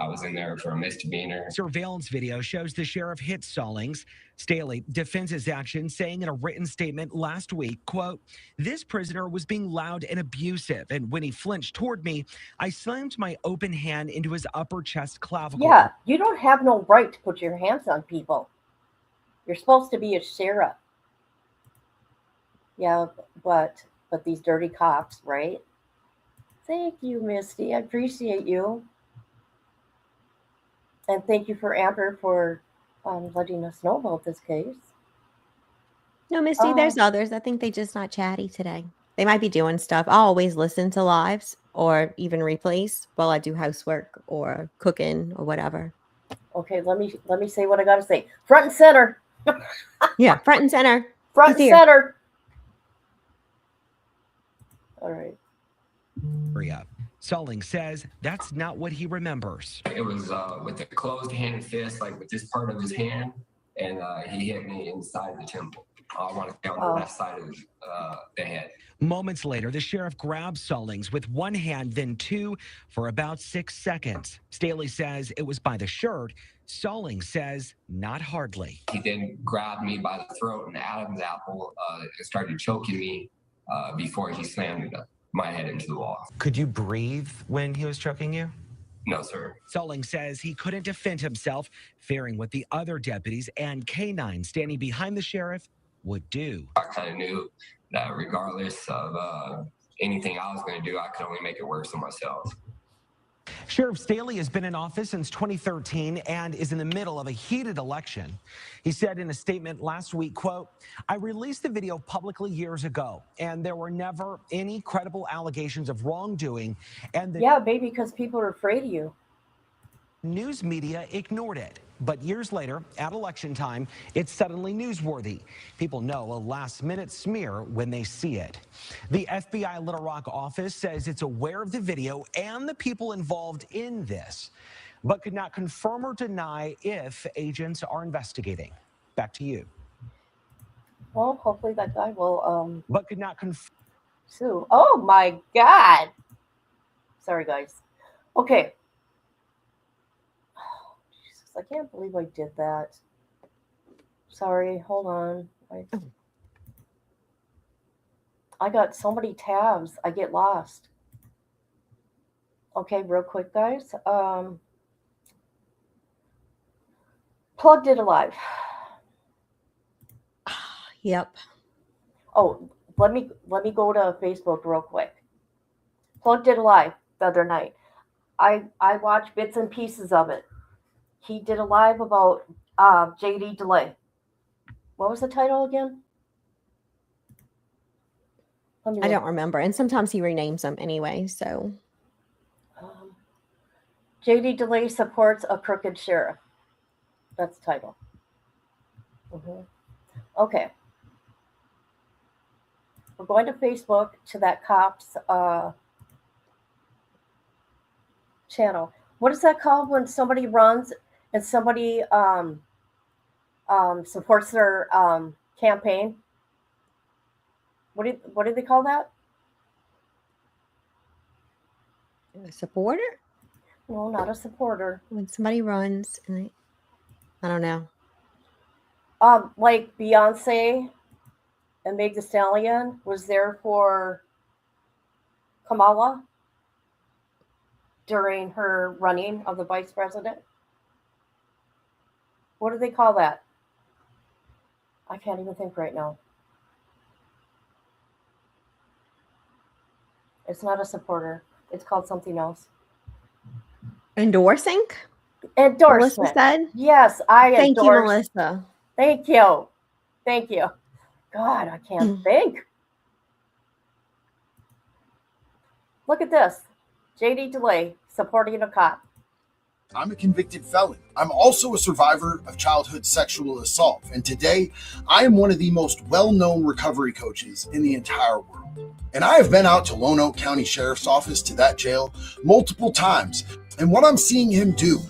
Speaker 23: I was in there for a misdemeanor.
Speaker 22: Surveillance video shows the sheriff hit Stallings. Staley defends his action, saying in a written statement last week, quote, "This prisoner was being loud and abusive, and when he flinched toward me, I slammed my open hand into his upper chest clavicle."
Speaker 3: Yeah, you don't have no right to put your hands on people. You're supposed to be a sheriff. Yeah, but these dirty cops, right? Thank you, Misty. I appreciate you. And thank you for Amber for letting us know about this case.
Speaker 4: No, Misty, there's others. I think they just not chatty today. They might be doing stuff. I always listen to lives or even replays while I do housework or cooking or whatever.
Speaker 3: Okay, let me say what I got to say. Front and center.
Speaker 4: Yeah, front and center.
Speaker 3: Front and
Speaker 4: He's here.
Speaker 3: center. All right.
Speaker 22: Hurry up. Stallings says that's not what he remembers.
Speaker 23: It was with a closed handed fist, like with this part of his hand, and he hit me inside the temple. I want to say on the left side of the head.
Speaker 22: Moments later, the sheriff grabs Stallings with one hand, then two, for about 6 seconds. Staley says it was by the shirt. Stallings says not hardly.
Speaker 23: He then grabbed me by the throat and Adam's apple and started choking me before he slammed my head into the wall.
Speaker 22: Could you breathe when he was choking you?
Speaker 23: No, sir.
Speaker 22: Stallings says he couldn't defend himself, fearing what the other deputies and K-9 standing behind the sheriff would do.
Speaker 23: I kind of knew that regardless of anything I was going to do, I could only make it worse on myself.
Speaker 22: Sheriff Staley has been in office since 2013 and is in the middle of a heated election. He said in a statement last week, quote, "I released the video publicly years ago, and there were never any credible allegations of wrongdoing, and the
Speaker 3: Yeah, baby, because people are afraid of you.
Speaker 22: news media ignored it. But years later, at election time, it's suddenly newsworthy. People know a last-minute smear when they see it. The FBI Little Rock office says it's aware of the video and the people involved in this, but could not confirm or deny if agents are investigating. Back to you.
Speaker 3: Well, hopefully that guy will
Speaker 22: But could not confirm.
Speaker 3: sue. Oh my God. Sorry, guys. Okay. Jesus, I can't believe I did that. Sorry, hold on. I got so many tabs, I get lost. Okay, real quick, guys. Plugged It Alive.
Speaker 4: Yep.
Speaker 3: Oh, let me go to Facebook real quick. Plugged It Alive the other night. I watched bits and pieces of it. He did a live about JD DeLay. What was the title again?
Speaker 4: I don't remember. And sometimes he renames them anyway. So
Speaker 3: JD DeLay supports a crooked sheriff. That's the title. Okay. We're going to Facebook to that cop's channel. What is that called when somebody runs and somebody supports their campaign? What do they call that?
Speaker 4: a supporter?
Speaker 3: No, not a supporter.
Speaker 4: When somebody runs and I don't know.
Speaker 3: Like Beyonce and Meg Thee Stallion was there for Kamala during her running of the vice president. What do they call that? I can't even think right now. It's not a supporter. It's called something else.
Speaker 4: Endorsing?
Speaker 3: Endorsement.
Speaker 4: Melissa said?
Speaker 3: Yes, I
Speaker 4: Thank you,
Speaker 3: endorse.
Speaker 4: Melissa.
Speaker 3: Thank you. Thank you. God, I can't think. Look at this. JD DeLay supporting a cop.
Speaker 2: I'm a convicted felon. I'm also a survivor of childhood sexual assault. And today, I am one of the most well-known recovery coaches in the entire world. And I have been out to Lone Oak County Sheriff's Office, to that jail, multiple times. And what I'm seeing him do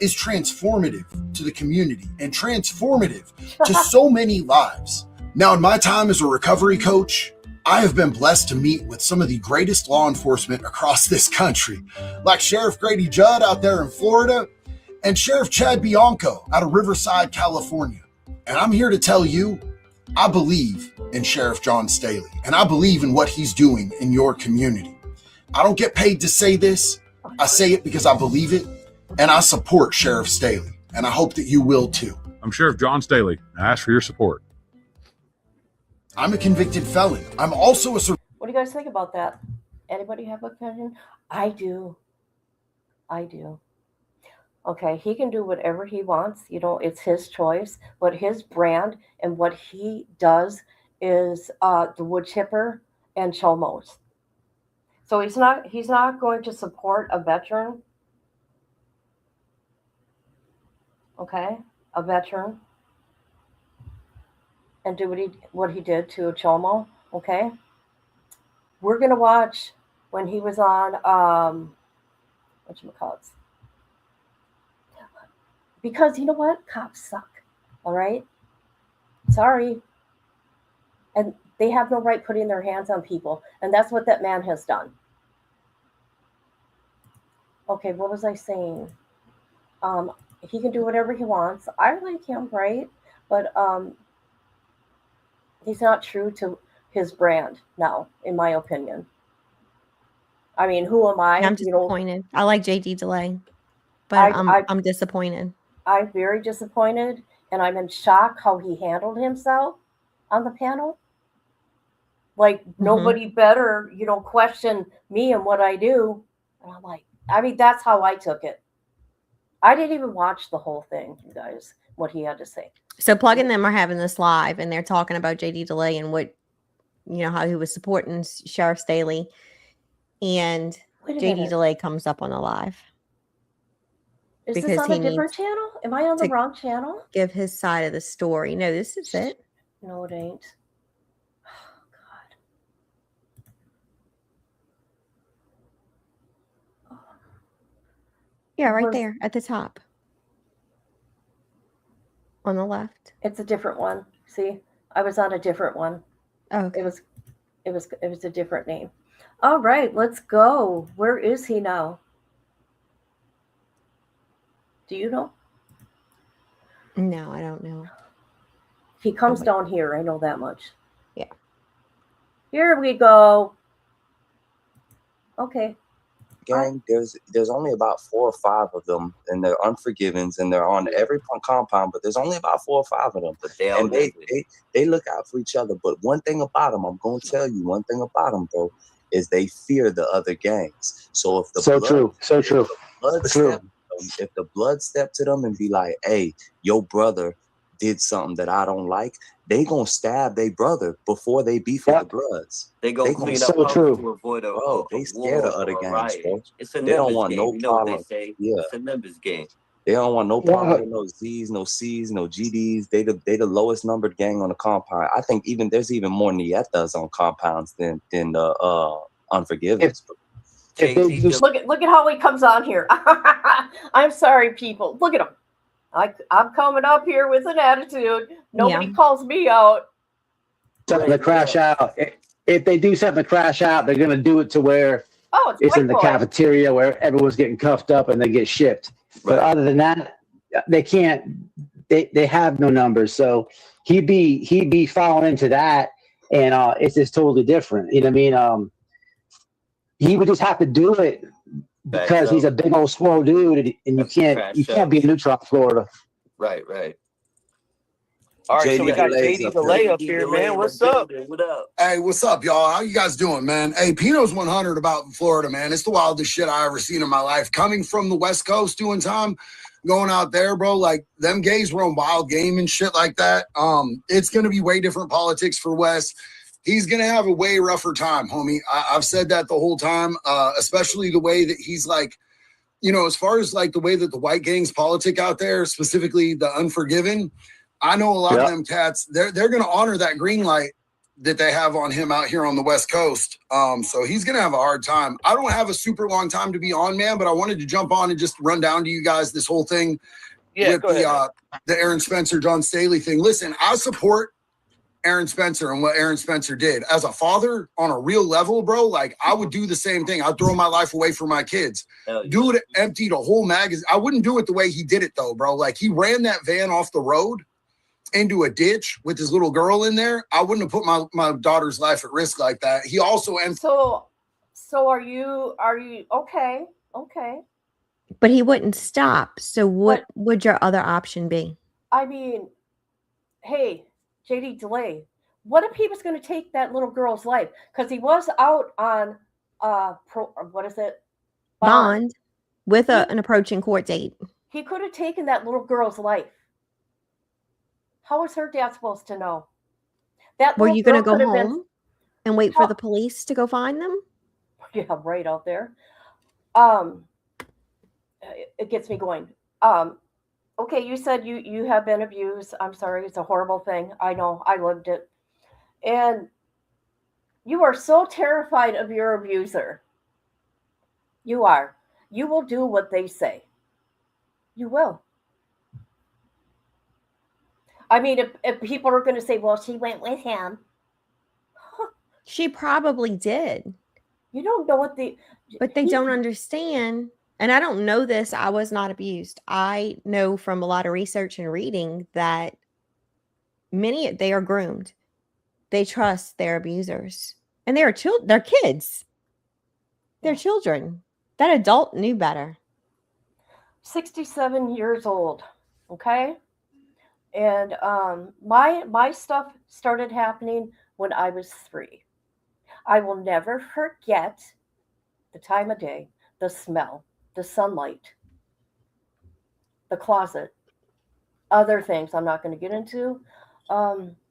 Speaker 2: is transformative to the community and transformative to so many lives. Now, in my time as a recovery coach, I have been blessed to meet with some of the greatest law enforcement across this country, like Sheriff Grady Judd out there in Florida and Sheriff Chad Bianco out of Riverside, California. And I'm here to tell you, I believe in Sheriff John Staley, and I believe in what he's doing in your community. I don't get paid to say this. I say it because I believe it, and I support Sheriff Staley, and I hope that you will too.
Speaker 9: I'm Sheriff John Staley. I ask for your support.
Speaker 2: I'm a convicted felon. I'm also a...
Speaker 3: What do you guys think about that? Anybody have an opinion? I do. I do. Okay, he can do whatever he wants. You know, it's his choice. But his brand and what he does is the wood chipper and chomos. So he's not going to support a veteran. Okay, a veteran. And do what he did to a chomo. Okay. We're gonna watch when he was on whatchamacallits. Because you know what? Cops suck. All right. Sorry. And they have no right putting their hands on people. And that's what that man has done. Okay, what was I saying? He can do whatever he wants. I like him, right? But he's not true to his brand now, in my opinion. I mean, who am I?
Speaker 4: I'm disappointed. I like JD DeLay, but I'm disappointed.
Speaker 3: I'm very disappointed, and I'm in shock how he handled himself on the panel. Like nobody better, question me and what I do. And I'm like, I mean, that's how I took it. I didn't even watch the whole thing, you guys, what he had to say.
Speaker 4: So Plug and them are having this live, and they're talking about JD DeLay and what, how he was supporting Sheriff Staley, and JD DeLay comes up on the live.
Speaker 3: Is this on a different channel? Am I on the wrong channel?
Speaker 4: Give his side of the story. No, this is it.
Speaker 3: No, it ain't.
Speaker 4: Yeah, right there at the top. On the left.
Speaker 3: It's a different one. See, I was on a different one.
Speaker 4: Oh, okay.
Speaker 3: It was a different name. All right, let's go. Where is he now? Do you know?
Speaker 4: No, I don't know.
Speaker 3: He comes down here. I know that much.
Speaker 4: Yeah.
Speaker 3: Here we go. Okay.
Speaker 5: Gang, there's only about 4 or 5 of them, and they're Unforgivens, and they're on every compound, but there's only about 4 or 5 of them. But they look out for each other. But one thing about them, I'm gonna tell you one thing about them, bro, is they fear the other gangs. So if the if the blood step to them and be like, hey, your brother did something that I don't like, they gonna stab their brother before they beef with the Bloods.
Speaker 8: They go clean up to avoid a
Speaker 5: they scared of other gangs, bro.
Speaker 8: It's a
Speaker 5: They don't
Speaker 8: numbers
Speaker 5: want
Speaker 8: game.
Speaker 5: no
Speaker 8: You know what they
Speaker 5: problem.
Speaker 8: say?
Speaker 5: Yeah.
Speaker 8: It's a numbers game.
Speaker 5: They don't want no problem with no Z's, no C's, no GDs. They the lowest numbered gang on the compound. I think there's even more Nietas on compounds than Unforgivens.
Speaker 3: Look at how he comes on here. I'm sorry, people. Look at him. I'm coming up here with an attitude. Nobody calls me out.
Speaker 11: Something to crash out. If they do something to crash out, they're going to do it to where it's in the cafeteria where everyone's getting cuffed up and they get shipped. But other than that, they can't. They have no numbers. So he'd be falling into that, and it's just totally different. You know what I mean? He would just have to do it because he's a big old swole dude, and you can't be neutral in Florida.
Speaker 8: Right. All right, so we got JD Delay up here, man. What's up? What up?
Speaker 2: Hey, what's up, y'all? How you guys doing, man? Hey, Pino's 100 about Florida, man. It's the wildest shit I ever seen in my life. Coming from the West Coast, doing time, going out there, bro. Like, them gays run wild game and shit like that. It's gonna be way different politics for Wes. He's gonna have a way rougher time, homie. I've said that the whole time, especially the way that he's like, you know, as far as like the way that the white gangs politic out there, specifically the Unforgiven. I know a lot of them cats, they're going to honor that green light that they have on him out here on the West Coast. So he's going to have a hard time. I don't have a super long time to be on, man, but I wanted to jump on and just run down to you guys this whole thing with the Aaron Spencer, John Staley thing. Listen, I support Aaron Spencer and what Aaron Spencer did. As a father on a real level, bro, like I would do the same thing. I'd throw my life away for my kids. Dude emptied a whole magazine. I wouldn't do it the way he did it though, bro. Like he ran that van off the road into a ditch with his little girl in there. I wouldn't have put my daughter's life at risk like that. He also
Speaker 3: So are you okay? Okay.
Speaker 4: But he wouldn't stop. So what would your other option be?
Speaker 3: I mean, hey, JD Delay, what if he was going to take that little girl's life? Because he was out on what is it?
Speaker 4: Bond with an approaching court date.
Speaker 3: He could have taken that little girl's life. How was her dad supposed to know?
Speaker 4: Were you going to go home and wait for the police to go find them?
Speaker 3: Yeah, right out there. It gets me going. Okay, you said you have been abused. I'm sorry, it's a horrible thing. I know, I lived it. And you are so terrified of your abuser. You are. You will do what they say. You will. I mean, if people are going to say, well, she went with him.
Speaker 4: She probably did.
Speaker 3: You don't know what
Speaker 4: But they don't understand. And I don't know this. I was not abused. I know from a lot of research and reading that they are groomed. They trust their abusers. And they're kids. They're children. That adult knew better.
Speaker 3: 67 years old. Okay? And my stuff started happening when I was 3. I will never forget the time of day, the smell, the sunlight, the closet, other things I'm not going to get into.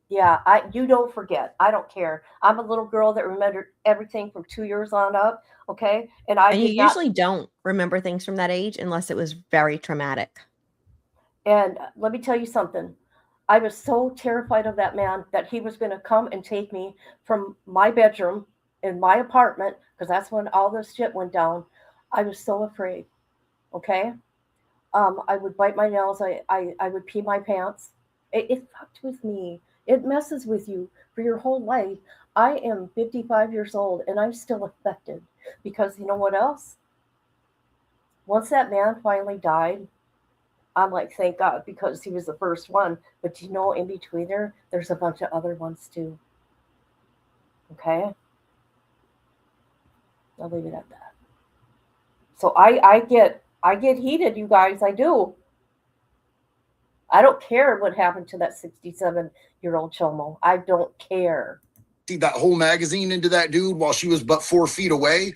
Speaker 3: You don't forget. I don't care. I'm a little girl that remembered everything from 2 years on up. Okay. And
Speaker 4: you usually don't remember things from that age unless it was very traumatic.
Speaker 3: And let me tell you something. I was so terrified of that man that he was going to come and take me from my bedroom in my apartment, because that's when all this shit went down. I was so afraid. Okay. I would bite my nails. I would pee my pants. It fucked with me. It messes with you for your whole life. I am 55 years old and I'm still affected because you know what else? Once that man finally died, I'm like, thank God, because he was the first one. But you know, in between there's a bunch of other ones too. Okay? I'll leave it at that. So I get heated, you guys. I do. I don't care what happened to that 67-year-old Chomo. I don't care.
Speaker 2: See that whole magazine into that dude while she was but 4 feet away.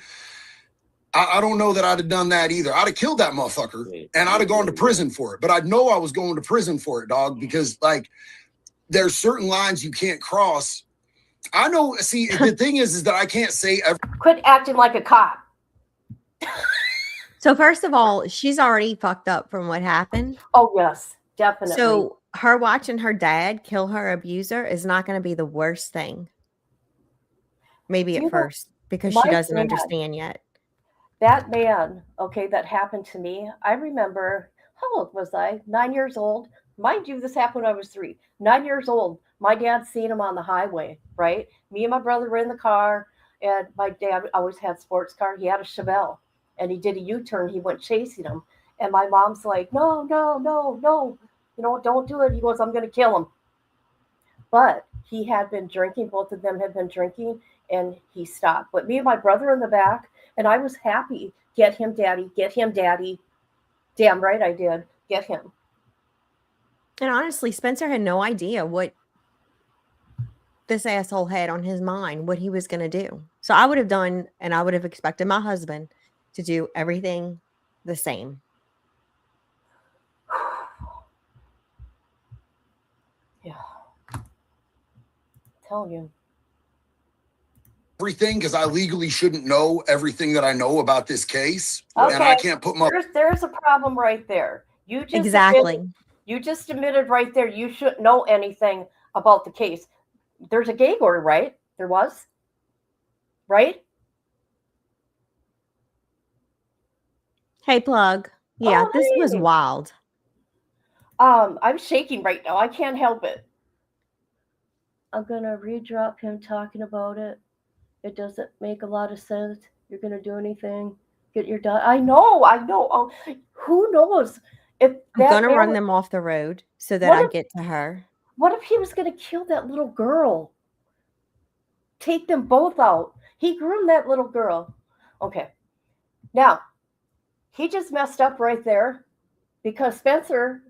Speaker 2: I don't know that I'd have done that either. I'd have killed that motherfucker and I'd have gone to prison for it. But I'd know I was going to prison for it, dog, because like there's certain lines you can't cross. I know. See, the thing is that I can't say
Speaker 3: Quit acting like a cop.
Speaker 4: So first of all, she's already fucked up from what happened.
Speaker 3: Oh, yes, definitely.
Speaker 4: So her watching her dad kill her abuser is not going to be the worst thing. Maybe at first, because she doesn't understand yet.
Speaker 3: That man, okay, that happened to me. I remember, how old was I? 9 years old. Mind you, this happened when I was 3. 9 years old. My dad seen him on the highway, right? Me and my brother were in the car, and my dad always had sports car. He had a Chevelle, and he did a U-turn. He went chasing him. And my mom's like, no, no, no, no. You know, don't do it. He goes, I'm going to kill him. But he had been drinking. Both of them had been drinking, and he stopped. But me and my brother in the back, and I was happy. Get him, Daddy. Get him, Daddy. Damn right I did. Get him.
Speaker 4: And honestly, Spencer had no idea what this asshole had on his mind, what he was going to do. So I would have done, and I would have expected my husband to do everything the same.
Speaker 3: Yeah. Tell you.
Speaker 2: everything because I legally shouldn't know everything that I know about this case. Okay. And I can't put my...
Speaker 3: There's a problem right there. You just
Speaker 4: exactly.
Speaker 3: You just admitted right there you shouldn't know anything about the case. There's a gag order, right? There was? Right?
Speaker 4: Hey, Plug. Yeah, this was wild.
Speaker 3: I'm shaking right now. I can't help it. I'm going to redrop him talking about it. It doesn't make a lot of sense. You're going to do anything. Get your done. I know. Oh, who knows? If
Speaker 4: I'm going to run them off the road so that I get to her.
Speaker 3: What if he was going to kill that little girl? Take them both out. He groomed that little girl. Okay. Now, he just messed up right there because Spencer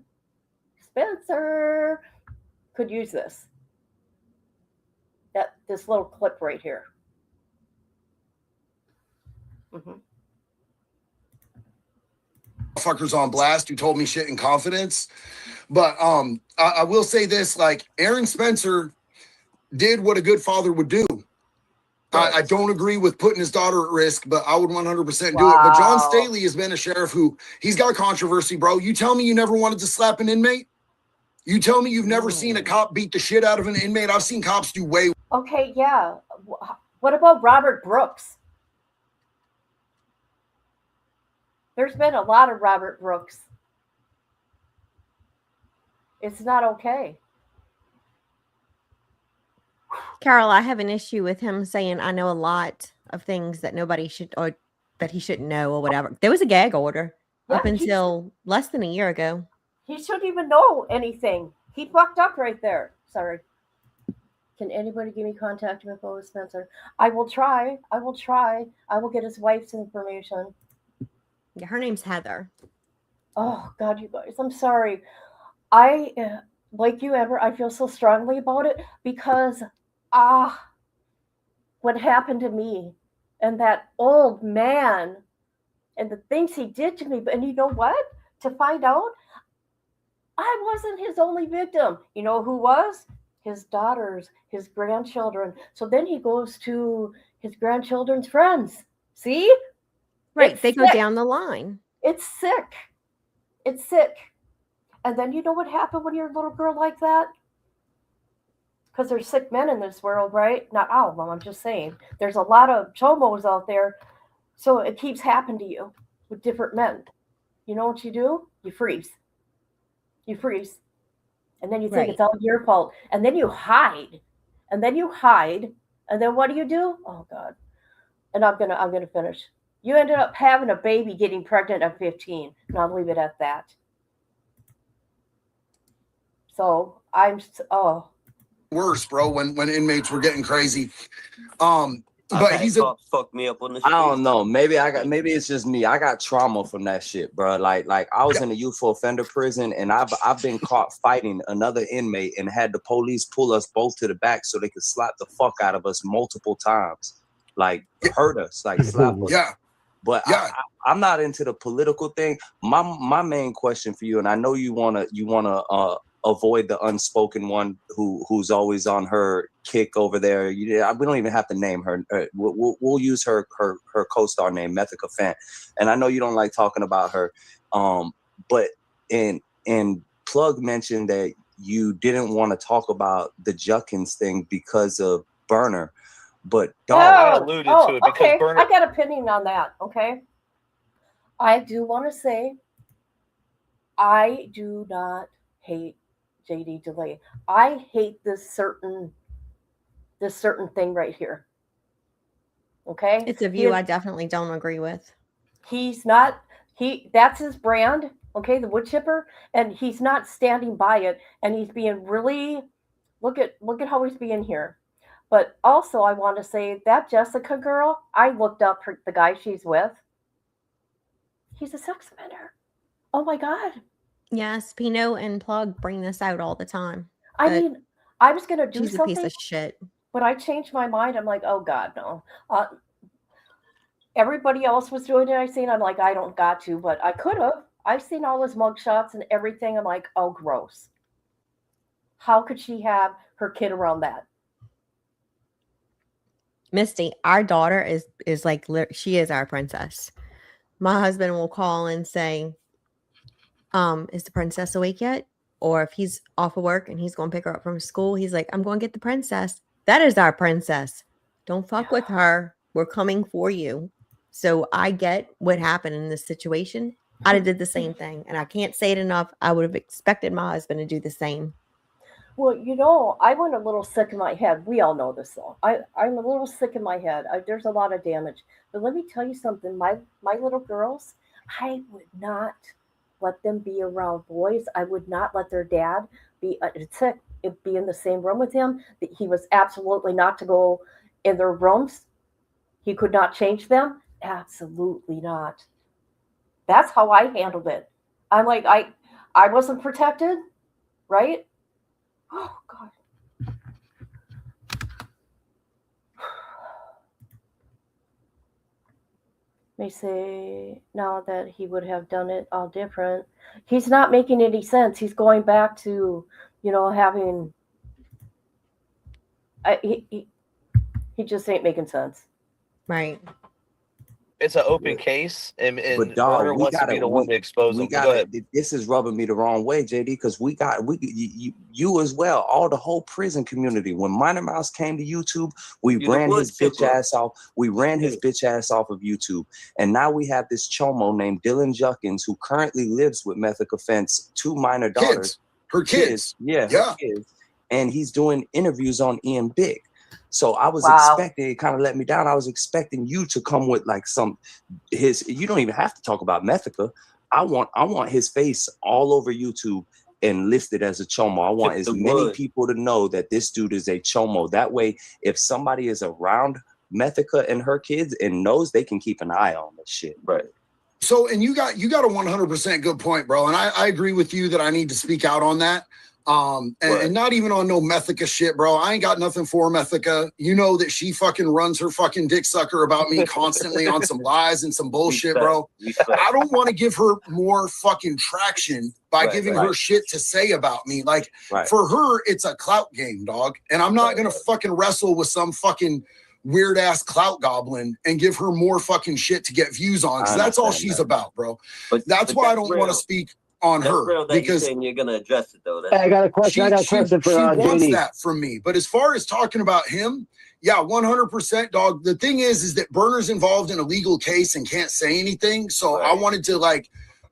Speaker 3: could use this. This little clip right here.
Speaker 2: Fuckers on blast who told me shit in confidence. But I will say this, like Aaron Spencer did what a good father would do. I don't agree with putting his daughter at risk, but I would 100% do it. But John Staley has been a sheriff who he's got controversy, bro. You tell me you never wanted to slap an inmate? You tell me you've never seen a cop beat the shit out of an inmate? I've seen cops do way.
Speaker 3: Okay, yeah. What about Robert Brooks? There's been a lot of Robert Brooks. It's not okay.
Speaker 4: Carol, I have an issue with him saying I know a lot of things that nobody should, or that he shouldn't know or whatever. There was a gag order up until less than a year ago.
Speaker 3: He shouldn't even know anything. He fucked up right there. Sorry. Can anybody give me contact info with Spencer? I will try. I will get his wife's information.
Speaker 4: Yeah, her name's Heather.
Speaker 3: Oh, God, you guys. I'm sorry. I, like you, Amber, I feel so strongly about it because, what happened to me and that old man and the things he did to me. And you know what? To find out, I wasn't his only victim. You know who was? His daughters, his grandchildren. So then he goes to his grandchildren's friends. See?
Speaker 4: Right. They go down the line.
Speaker 3: It's sick. It's sick. And then you know what happened when you're a little girl like that? Because there's sick men in this world, right? Not all of them, I'm just saying. There's a lot of chomos out there. So it keeps happening to you with different men. You know what you do? You freeze. You freeze. And then you think it's all your fault. And then you hide. And then what do? Oh, God. And I'm gonna finish. You ended up having a baby, getting pregnant at 15. And I'll leave it at that. So
Speaker 2: worse, bro, when inmates were getting crazy. But he's
Speaker 8: fucked me up on the
Speaker 5: I don't know. Maybe it's just me. I got trauma from that shit, bro. Like I was in a youthful offender prison, and I've been caught fighting another inmate and had the police pull us both to the back so they could slap the fuck out of us multiple times, like hurt us, like slap us.
Speaker 2: Yeah.
Speaker 5: But I'm not into the political thing. My main question for you, and I know you wanna avoid the unspoken one who's always on her kick over there. We don't even have to name her. We'll use her co-star name, Methica Fant. And I know you don't like talking about her. But Plug mentioned that you didn't want to talk about the Juckins thing because of Burner. But
Speaker 8: I alluded to it because
Speaker 3: okay.
Speaker 8: Burner.
Speaker 3: I got an opinion on that. Okay. I do want to say I do not hate JD DeLay. I hate this certain thing right here. Okay?
Speaker 4: It's a view I definitely don't agree with.
Speaker 3: That's his brand, okay, the wood chipper, and he's not standing by it, and he's being really look at how he's being here. But also I want to say that Jessica girl, I looked up the guy she's with. He's a sex offender. Oh my God.
Speaker 4: Yes, Pinot and Plug bring this out all the time.
Speaker 3: I mean, I was going to do
Speaker 4: she's
Speaker 3: something.
Speaker 4: a piece of shit.
Speaker 3: But I changed my mind. I'm like, oh God, no. Everybody else was doing it. I'm like, I don't got to, but I could have. I've seen all his mugshots and everything. I'm like, oh, gross. How could she have her kid around that?
Speaker 4: Misty, our daughter is like, she is our princess. My husband will call and say, is the princess awake yet? Or if he's off of work and he's going to pick her up from school, he's like, I'm going to get the princess. That is our princess. Don't fuck with her. We're coming for you. So I get what happened in this situation. I'd have did the same thing. And I can't say it enough. I would have expected my husband to do the same.
Speaker 3: Well, you know, I went a little sick in my head. We all know this, though. I'm a little sick in my head. There's a lot of damage. But let me tell you something. My little girls, I would not let them be around boys. I would not let their dad be in the same room with him. He was absolutely not to go in their rooms. He could not change them. Absolutely not. That's how I handled it. I'm like, I wasn't protected, right? Oh, God. May say now that he would have done it all different. He's not making any sense. He's going back to, having. He just ain't making sense.
Speaker 4: Right.
Speaker 8: It's an open case, and
Speaker 5: but dog,
Speaker 8: Burner wants to be the one to expose them.
Speaker 5: This is rubbing me the wrong way, JD, because you as well, all the whole prison community. When Minor Mouse came to YouTube, we ran his bitch ass off. We ran his bitch ass off of YouTube, and now we have this chomo named Dylan Juckins who currently lives with Methica Fant's 2 minor daughters.
Speaker 2: Her kids.
Speaker 5: Her kids, and he's doing interviews on Ian Big. So I was expecting, it kind of let me down. I was expecting you to come with like you don't even have to talk about Methica. I want his face all over YouTube and listed as a chomo. I want as many people to know that this dude is a chomo. That way, if somebody is around Methica and her kids and knows, they can keep an eye on this shit.
Speaker 8: Right.
Speaker 2: So, and you got a 100% good point, bro. And I agree with you that I need to speak out on that. And not even on no Methica shit, bro. I ain't got nothing for Methica. You know that she fucking runs her fucking dick sucker about me constantly on some lies and some bullshit, bro. I don't want to give her more fucking traction by giving her shit to say about me. Like, for her, it's a clout game, dog. And I'm not going to fucking wrestle with some fucking weird ass clout goblin and give her more fucking shit to get views on. Because that's all she's about, bro. That's why I don't want to speak on her, because
Speaker 8: you're gonna address it though.
Speaker 11: I got a question. She wants
Speaker 2: that from me. But as far as talking about him, 100%, dog. The thing is that Burner's involved in a legal case and can't say anything. So I wanted to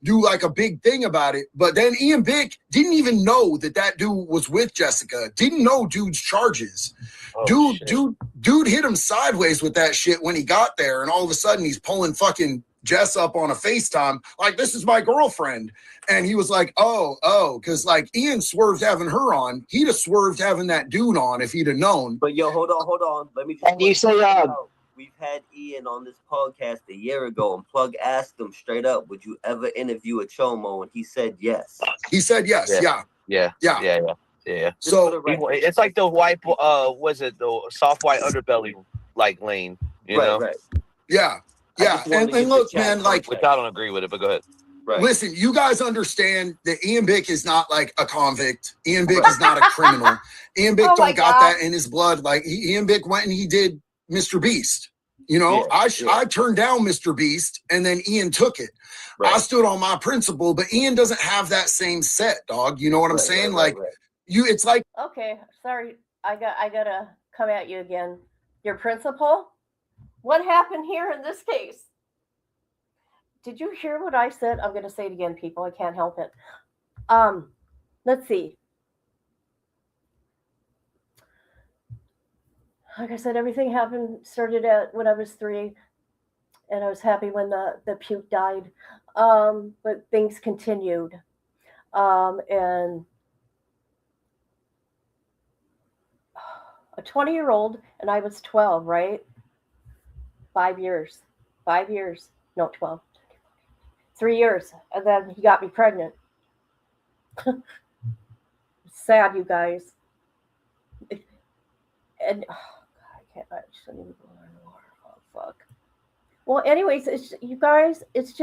Speaker 2: do a big thing about it. But then Ian Bick didn't even know that dude was with Jessica. Didn't know dude's charges. Dude hit him sideways with that shit when he got there, and all of a sudden he's pulling fucking Jess up on a FaceTime, like, this is my girlfriend. And he was like, oh, because like Ian swerved having her on. He'd have swerved having that dude on if he'd have known.
Speaker 8: But yo, hold on. Let me just.
Speaker 11: And you say,
Speaker 8: we've had Ian on this podcast a year ago, and Plug asked him straight up, "Would you ever interview a Chomo?" And he said yes.
Speaker 2: He said yes. Yeah.
Speaker 8: So
Speaker 6: it's like the white, was it the soft white underbelly like lane? You know?
Speaker 8: Right.
Speaker 2: Yeah. And look, man, like,
Speaker 6: which I don't agree with it, but go ahead.
Speaker 8: Right.
Speaker 2: Listen, you guys understand that Ian Bick is not like a convict. Ian Bick is not a criminal. Ian Bick don't got that in his blood. Like Ian Bick went and he did Mr. Beast. You know, I turned down Mr. Beast and then Ian took it. Right. I stood on my principle, but Ian doesn't have that same set, dog. You know what I'm saying? It's like.
Speaker 3: Okay, sorry. I gotta come at you again. Your principal? What happened here in this case? Did you hear what I said? I'm going to say it again, people. I can't help it. Let's see. Like I said, everything started when I was 3, and I was happy when the puke died. But things continued. And a 20-year-old, and I was 12, right? 5 years. 5 years. No, 12. 3 years, and then he got me pregnant. Sad, you guys. And I shouldn't even go anymore. Oh, fuck. Well, anyways, you guys, it's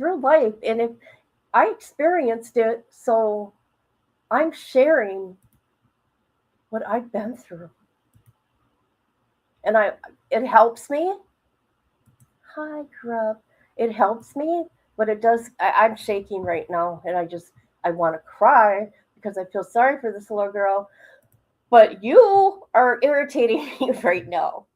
Speaker 3: real life, and if I experienced it, so I'm sharing what I've been through, and it helps me. Hi, Grub. It helps me, but it does. I'm shaking right now, and I want to cry because I feel sorry for this little girl. But you are irritating me right now.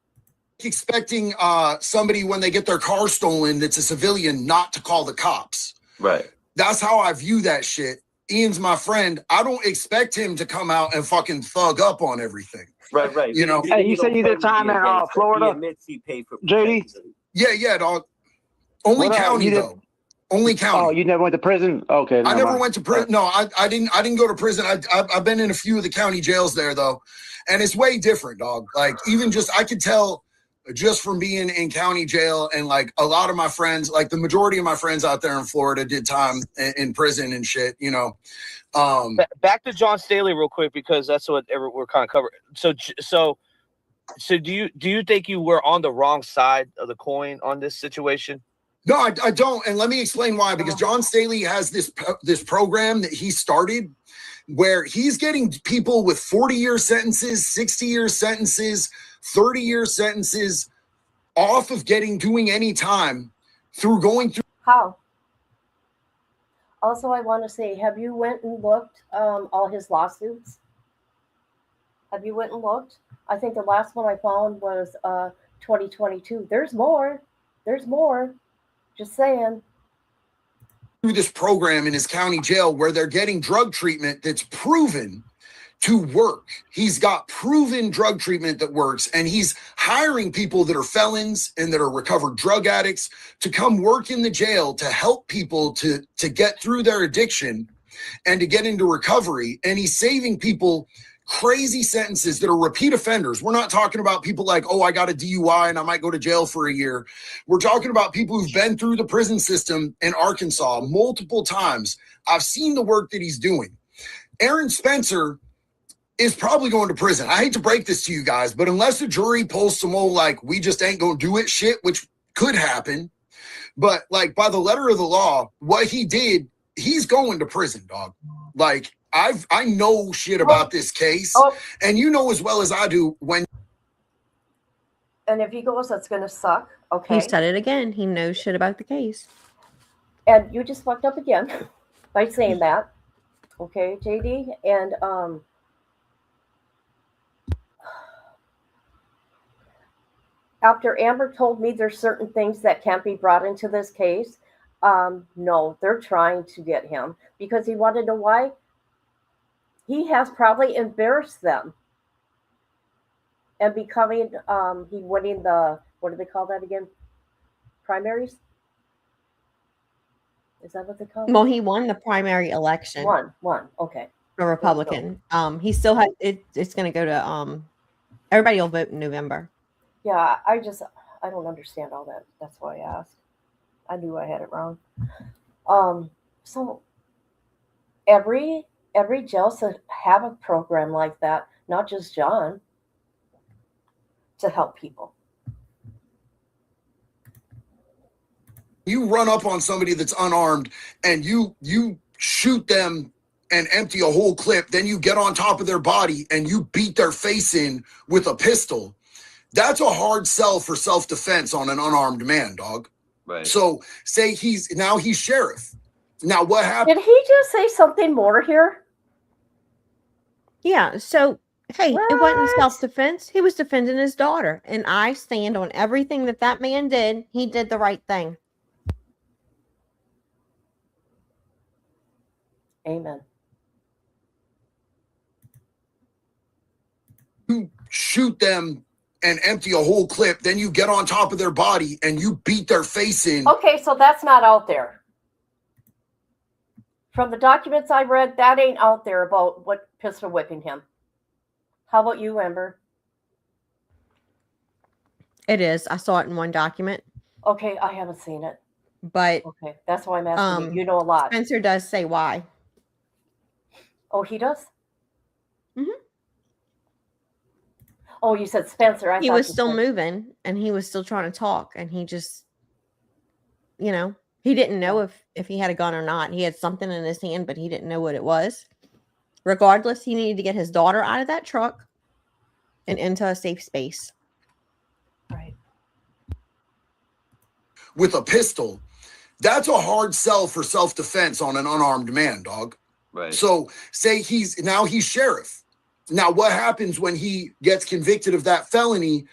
Speaker 2: Expecting somebody when they get their car stolen that's a civilian not to call the cops.
Speaker 8: Right.
Speaker 2: That's how I view that shit. Ian's my friend. I don't expect him to come out and fucking thug up on everything.
Speaker 8: Right.
Speaker 2: You know.
Speaker 11: Hey, you said you did time in Florida,
Speaker 8: He admits he paid for
Speaker 11: JD?
Speaker 2: Yeah, dog. Only county though. Only county.
Speaker 11: Oh, you never went to prison? Okay.
Speaker 2: I never went to prison. No, I didn't go to prison. I've been in a few of the county jails there though, and it's way different, dog. Like even just I could tell just from being in county jail, and like a lot of my friends, like the majority of my friends out there in Florida did time in prison and shit. You know.
Speaker 6: Back to John Staley real quick, because that's what we're kind of covering. So do you think you were on the wrong side of the coin on this situation?
Speaker 2: No, I don't. And let me explain why. Because John Staley has this program that he started where he's getting people with 40-year sentences, 60-year sentences, 30-year sentences off of doing any time through going through.
Speaker 3: How? Also, I want to say, have you went and looked all his lawsuits? Have you went and looked? I think the last one I found was 2022. There's more. Just saying.
Speaker 2: Through this program in his county jail where they're getting drug treatment that's proven to work. He's got proven drug treatment that works, and he's hiring people that are felons and that are recovered drug addicts to come work in the jail to help people to get through their addiction and to get into recovery. And he's saving people crazy sentences that are repeat offenders. We're not talking about people like, oh, I got a DUI and I might go to jail for a year. We're talking about people who've been through the prison system in Arkansas multiple times. I've seen the work that he's doing. Aaron Spencer is probably going to prison. I hate to break this to you guys, but unless the jury pulls some old, like, we just ain't gonna do it shit, which could happen. But like by the letter of the law, what he did, he's going to prison, dog. Like, I know shit about this case, and you know as well as I do when.
Speaker 3: And if he goes, that's going to suck. Okay.
Speaker 4: He said it again. He knows shit about the case.
Speaker 3: And you just fucked up again by saying that. Okay, JD. And after Amber told me there's certain things that can't be brought into this case, no, they're trying to get him because he wanted to know why. He has probably embarrassed them and becoming, he winning the what do they call that again? Primaries? Is that what they call it?
Speaker 4: Well, he won the primary election.
Speaker 3: One. Okay.
Speaker 4: A Republican. He still has it. It's going to go to everybody will vote in November.
Speaker 3: Yeah, I don't understand all that. That's why I asked. I knew I had it wrong. So every jail should have a program like that, not just John, to help people.
Speaker 2: You run up on somebody that's unarmed and you shoot them and empty a whole clip, then you get on top of their body and you beat their face in with a pistol. That's a hard sell for self-defense on an unarmed man, dog.
Speaker 8: Right.
Speaker 2: So say he's sheriff. Now what happened?
Speaker 3: Did he just say something more here?
Speaker 4: Yeah. So hey, it wasn't self-defense. He was defending his daughter, and I stand on everything that man did. He did the right thing.
Speaker 3: Amen.
Speaker 2: You shoot them and empty a whole clip, then you get on top of their body and you beat their face in.
Speaker 3: Okay, so that's not out there. From the documents I read, that ain't out there about what pistol whipping him. How about you, Amber?
Speaker 4: It is. I saw it in one document.
Speaker 3: Okay, I haven't seen it.
Speaker 4: But
Speaker 3: okay, that's why I'm asking you. You know a lot.
Speaker 4: Spencer does say why.
Speaker 3: Oh, he does?
Speaker 4: Mm-hmm.
Speaker 3: Oh, you said Spencer.
Speaker 4: He was still moving and he was still trying to talk, and he just, he didn't know if he had a gun or not. He had something in his hand, but he didn't know what it was. Regardless, he needed to get his daughter out of that truck and into a safe space.
Speaker 3: Right.
Speaker 2: With a pistol. That's a hard sell for self-defense on an unarmed man, dog.
Speaker 8: Right.
Speaker 2: So say he's sheriff. Now what happens when he gets convicted of that felony?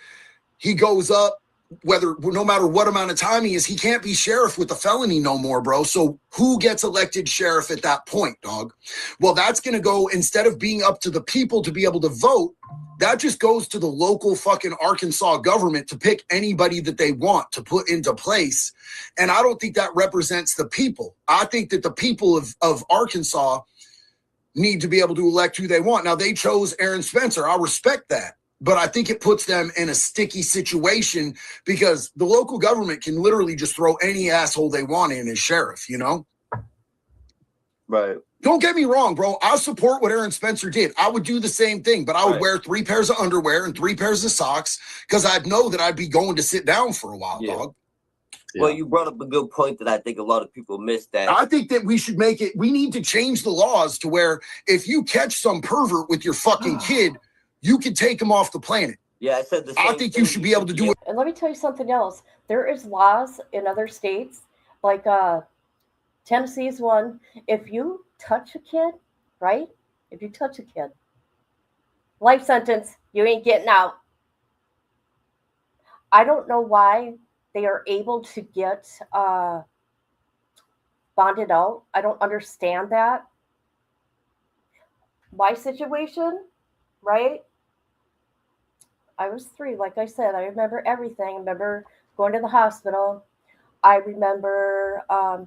Speaker 2: He goes up, no matter what amount of time he is, he can't be sheriff with a felony no more, bro. So who gets elected sheriff at that point, dog? Well, that's going to go, instead of being up to the people to be able to vote, that just goes to the local fucking Arkansas government to pick anybody that they want to put into place. And I don't think that represents the people. I think that the people of Arkansas need to be able to elect who they want. Now, they chose Aaron Spencer. I respect that. But I think it puts them in a sticky situation because the local government can literally just throw any asshole they want in as sheriff,
Speaker 8: Right.
Speaker 2: Don't get me wrong, bro. I support what Aaron Spencer did. I would do the same thing, but I would wear 3 pairs of underwear and 3 pairs of socks because I'd know that I'd be going to sit down for a while, dog.
Speaker 8: Yeah. Well, you brought up a good point that I think a lot of people miss. That
Speaker 2: I think that we should we need to change the laws to where if you catch some pervert with your fucking kid, you can take him off the planet.
Speaker 8: Yeah, I said the same
Speaker 2: I think you should be able to do it.
Speaker 3: And let me tell you something else. There is laws in other states, like Tennessee's one. If you touch a kid, right? If you touch a kid, life sentence, you ain't getting out. I don't know why they are able to get bonded out. I don't understand that. My situation, right? I was 3, like I said. I remember everything. I remember going to the hospital. I remember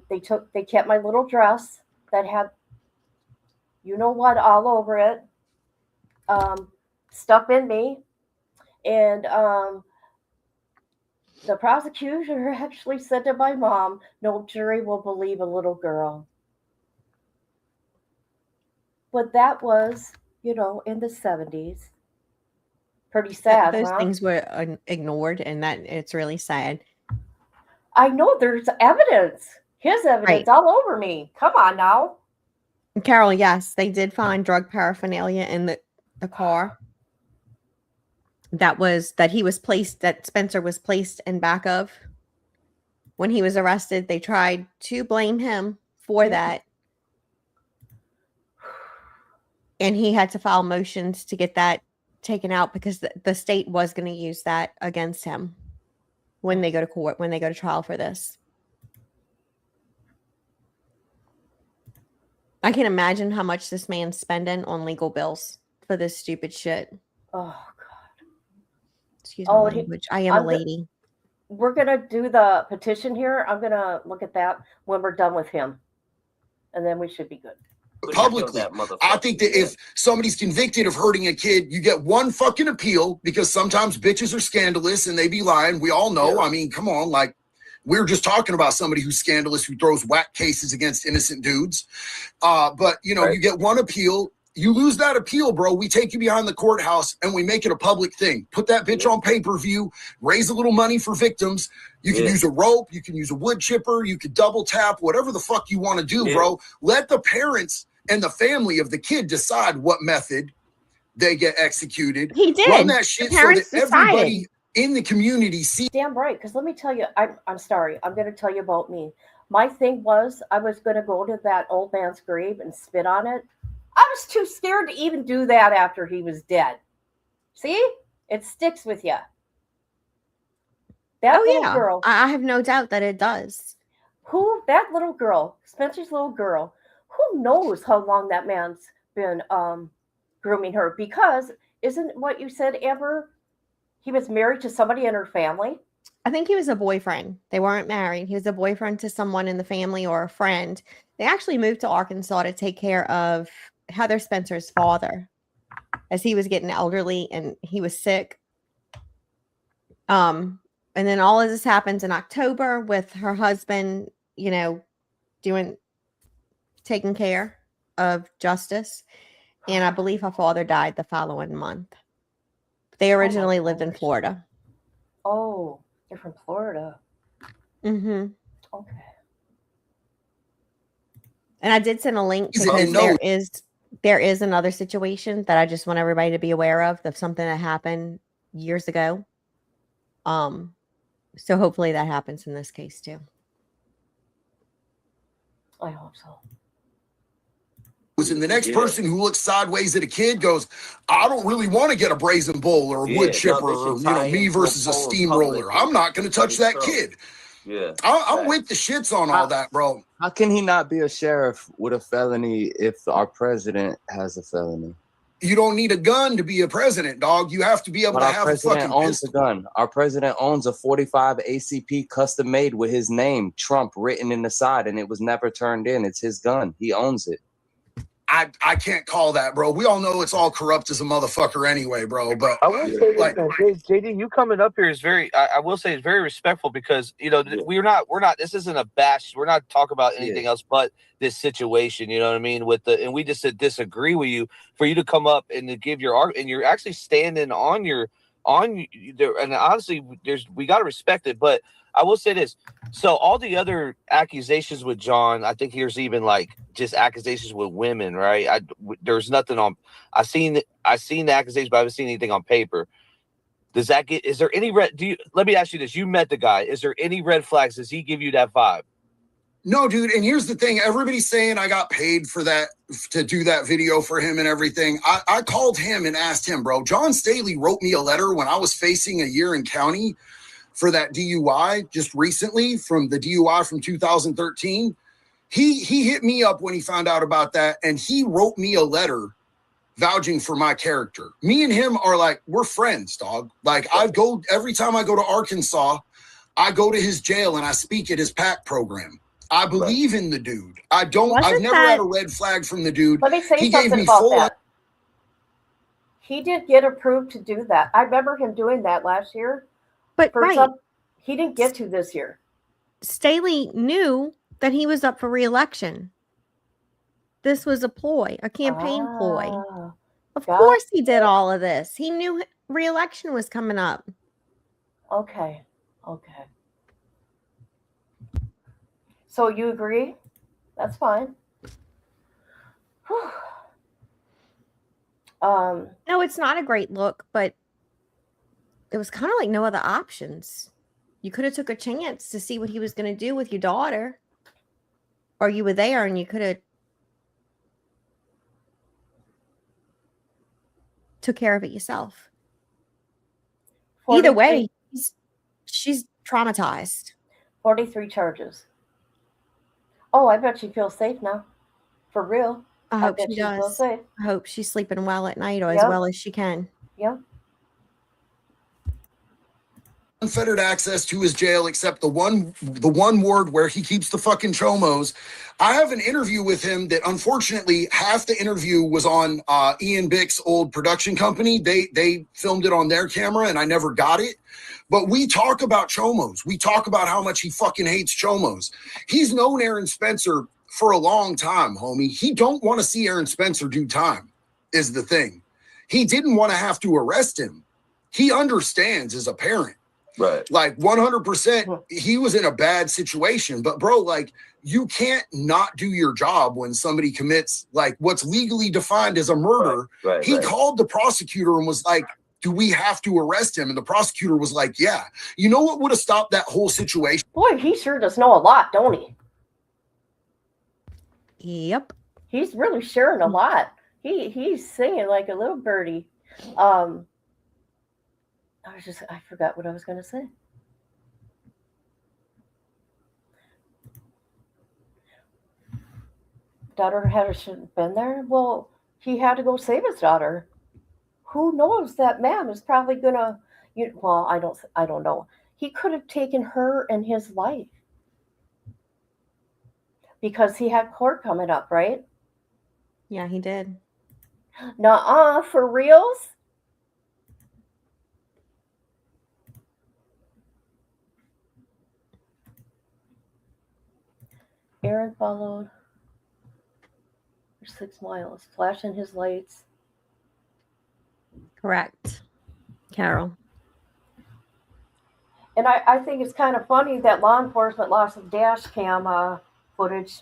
Speaker 3: they kept my little dress that had, what, all over it, stuff in me. And the prosecutor actually said to my mom, no jury will believe a little girl. But that was, in the 70s. Pretty sad.
Speaker 4: Those things were ignored, and that it's really sad.
Speaker 3: I know there's evidence. His evidence all over me. Come on now.
Speaker 4: Carol, yes, they did find drug paraphernalia in the car. That Spencer was placed in back of. When he was arrested, they tried to blame him for that. And he had to file motions to get that taken out because the state was going to use that against him when they go to court, when they go to trial for this. I can imagine how much this man's spending on legal bills for this stupid shit.
Speaker 3: Oh, God.
Speaker 4: Excuse my language. I am a lady.
Speaker 3: we're going to do the petition here. I'm going to look at that when we're done with him. And then we should be good.
Speaker 2: Publicly, I think that if somebody's convicted of hurting a kid, you get one fucking appeal, because sometimes bitches are scandalous and they be lying. We all know. I mean, come on, like, we're just talking about somebody who's scandalous, who throws whack cases against innocent dudes. But, you know, you get one appeal. You lose that appeal, bro. We take you behind the courthouse and we make it a public thing. Put that bitch on pay-per-view, raise a little money for victims. You can use a rope, you can use a wood chipper, you could double tap, whatever the fuck you want to do, bro. Let the parents and the family of the kid decide what method they get executed.
Speaker 4: He did.
Speaker 2: Run that shit so that everybody in the community sees.
Speaker 3: Damn right, because let me tell you, I'm sorry. I'm going to tell you about me. My thing was, I was going to go to that old man's grave and spit on it. I was too scared to even do that after he was dead. See? It sticks with you. That little girl.
Speaker 4: I have no doubt that it does.
Speaker 3: That little girl, Spencer's little girl, who knows how long that man's been grooming her? Because isn't what you said, Amber, he was married to somebody in her family?
Speaker 4: I think he was a boyfriend. They weren't married. He was a boyfriend to someone in the family or a friend. They actually moved to Arkansas to take care of Heather Spencer's father, as he was getting elderly and he was sick. And then all of this happens in October with her husband, you know, taking care of Justice. And I believe her father died the following month. They originally lived in Florida.
Speaker 3: Oh, they're from Florida.
Speaker 4: Mm-hmm.
Speaker 3: Okay.
Speaker 4: And I did send a link because there is another situation that I just want everybody to be aware of something that happened years ago. So hopefully that happens in this case too.
Speaker 3: I hope so.
Speaker 2: And the next person who looks sideways at a kid goes, I don't really want to get a brazen bull or a wood chipper or, you know, me versus a steamroller. I'm not going to touch that kid.
Speaker 5: Yeah,
Speaker 2: I'm with the shits on all that, bro.
Speaker 5: How can he not be a sheriff with a felony if our president has a felony?
Speaker 2: You don't need a gun to be a president, dog. You have to be able to have a fucking
Speaker 5: owns a gun. Our president owns a 45 ACP custom made with his name, Trump, written in the side, and it was never turned in. It's his gun. He owns it.
Speaker 2: I can't call that, bro. We all know it's all corrupt as a motherfucker anyway, bro. But
Speaker 6: I will say like, JD, you coming up here is very, I will say, it's very respectful because, you know, we're not, this isn't a bash. We're not talking about anything else but this situation. You know what I mean? And we just disagree with you for you to come up and to give your argument, and you're actually standing on and honestly, we got to respect it. But I will say this. So all the other accusations with John, I think there's even like just accusations with women, right? There's nothing on, I seen the accusations, but I haven't seen anything on paper. Is there any let me ask you this. You met the guy. Is there any red flags? Does he give you that vibe?
Speaker 2: No, dude. And here's the thing. Everybody's saying I got paid for that, to do that video for him and everything. I called him and asked him, bro. John Staley wrote me a letter when I was facing a year in county for that DUI just recently, from the DUI from 2013. He hit me up when he found out about that, and he wrote me a letter vouching for my character. Me and him are like, we're friends, dog. Like, every time I go to Arkansas, I go to his jail and I speak at his PAC program. I believe in the dude. I've never had a red flag from the dude.
Speaker 3: Let me say something about that. He did get approved to do that. I remember him doing that last year.
Speaker 4: But
Speaker 3: he didn't get to this year.
Speaker 4: Staley knew that he was up for re-election. This was a ploy, a campaign ploy. Of course he did all of this. He knew re-election was coming up.
Speaker 3: Okay. So you agree? That's fine.
Speaker 4: No, it's not a great look, but it was kind of like no other options. You could have took a chance to see what he was going to do with your daughter, or you were there and you could have took care of it yourself. Either way, she's traumatized.
Speaker 3: 43 charges. Oh, I bet she feels safe now. For real.
Speaker 4: I hope she does. I hope she's sleeping well at night, or as well as she can.
Speaker 3: Yep.
Speaker 2: unfettered access to his jail except the one ward where he keeps the fucking chomos. I have an interview with him that unfortunately half the interview was on Ian Bick's old production company. They filmed it on their camera and I never got it. But we talk about chomos. We talk about how much he fucking hates chomos. He's known Aaron Spencer for a long time, homie. He don't want to see Aaron Spencer do time is the thing. He didn't want to have to arrest him. He understands as a parent.
Speaker 8: Right.
Speaker 2: Like 100%, he was in a bad situation. But bro, like you can't not do your job when somebody commits like what's legally defined as a murder.
Speaker 8: Right,
Speaker 2: he
Speaker 8: right.
Speaker 2: called the prosecutor and was like, do we have to arrest him? And the prosecutor was like, yeah. You know what would have stopped that whole situation?
Speaker 3: Boy, he sure does know a lot, don't he?
Speaker 4: Yep.
Speaker 3: He's really sharing a lot. He's singing like a little birdie. I forgot what I was going to say. Daughter should have been there. Well, he had to go save his daughter. Who knows? That man is probably gonna. Well, I don't know. He could have taken her and his life because he had court coming up, right?
Speaker 4: Yeah, he did.
Speaker 3: Nuh-uh, for reals? Aaron followed for 6 miles, flashing his lights.
Speaker 4: Correct, Carol.
Speaker 3: And I think it's kind of funny that law enforcement lost some dash cam footage.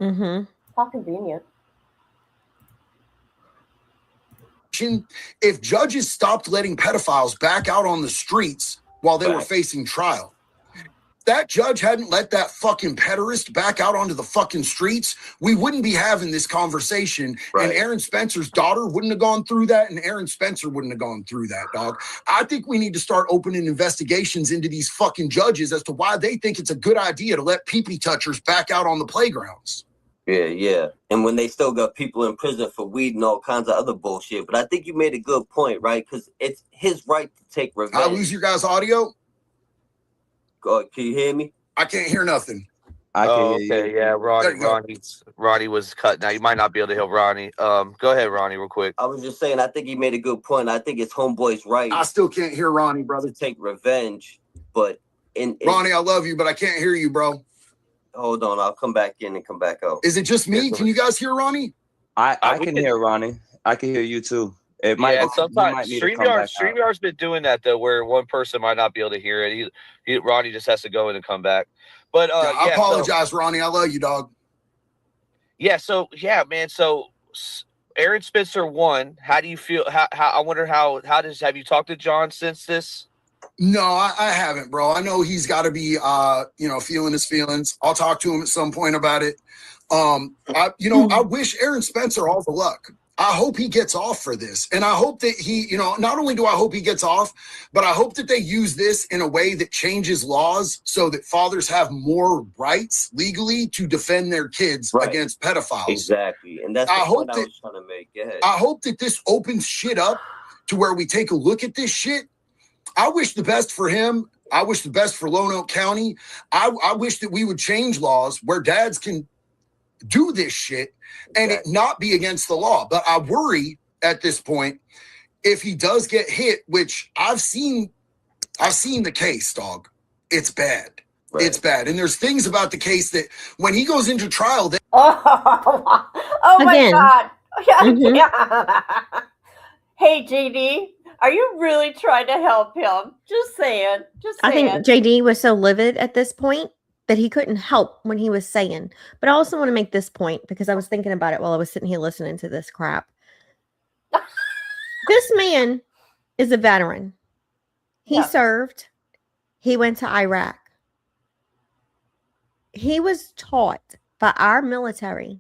Speaker 4: Mm-hmm.
Speaker 3: How convenient.
Speaker 2: If judges stopped letting pedophiles back out on the streets while they were facing trial, that judge hadn't let that fucking pederast back out onto the fucking streets, we wouldn't be having this conversation. And Aaron Spencer's daughter wouldn't have gone through that, and Aaron Spencer wouldn't have gone through that, dog. I think we need to start opening investigations into these fucking judges as to why they think it's a good idea to let pee-pee touchers back out on the playgrounds.
Speaker 8: Yeah. And when they still got people in prison for weed and all kinds of other bullshit. But I think you made a good point, right? Because it's his right to take revenge.
Speaker 2: I lose your guys' audio?
Speaker 8: Can you hear me?
Speaker 2: I can't hear nothing.
Speaker 5: I can hear you.
Speaker 6: Yeah, Ronnie was cut. Now you might not be able to hear Ronnie. Go ahead, Ronnie, real quick.
Speaker 8: I was just saying, I think he made a good point. I think it's homeboy's right.
Speaker 2: I still can't hear Ronnie, brother.
Speaker 8: To take revenge, but
Speaker 2: Ronnie, I love you, but I can't hear you, bro.
Speaker 8: Hold on, I'll come back in and come back out.
Speaker 2: Is it just me? Can you guys hear Ronnie?
Speaker 5: I can hear Ronnie. I can hear you too. It might.
Speaker 6: Yeah, sometimes StreamYard's been doing that though, where one person might not be able to hear it. Ronnie just has to go in and come back. But
Speaker 2: I apologize, Ronnie. I love you, dog.
Speaker 6: Yeah. So man. So Aaron Spencer won. How do you feel? How I wonder have you talked to John since this?
Speaker 2: No, I haven't, bro. I know he's got to be, feeling his feelings. I'll talk to him at some point about it. I wish Aaron Spencer all the luck. I hope he gets off for this. And I hope that he, not only do I hope he gets off, but I hope that they use this in a way that changes laws so that fathers have more rights legally to defend their kids against pedophiles.
Speaker 8: Exactly. And that's the point I was trying to make. Go ahead.
Speaker 2: I hope that this opens shit up to where we take a look at this shit. I wish the best for him. I wish the best for Lonoke County. I wish that we would change laws where dads can do this shit and it not be against the law. But I worry at this point if he does get hit, which I've seen the case, dog. It's bad. It's bad. And there's things about the case that when he goes into trial,
Speaker 3: oh my God. Yeah. Hey, JD, are you really trying to help him? Just saying.
Speaker 4: I think JD was so livid at this point that he couldn't help when he was saying. But I also want to make this point because I was thinking about it while I was sitting here listening to this crap. This man is a veteran. He served. He went to Iraq. He was taught by our military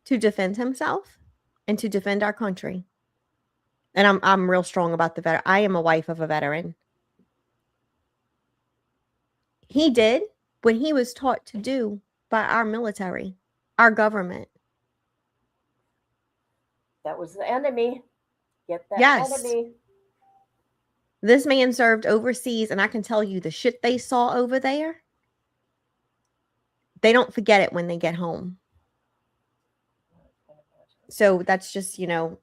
Speaker 4: to defend himself and to defend our country. And I'm real strong about the veteran. I am a wife of a veteran. He did what he was taught to do by our military, our government.
Speaker 3: That was the enemy. Get that
Speaker 4: Yes.
Speaker 3: enemy.
Speaker 4: This man served overseas, and I can tell you the shit they saw over there, they don't forget it when they get home. So that's just,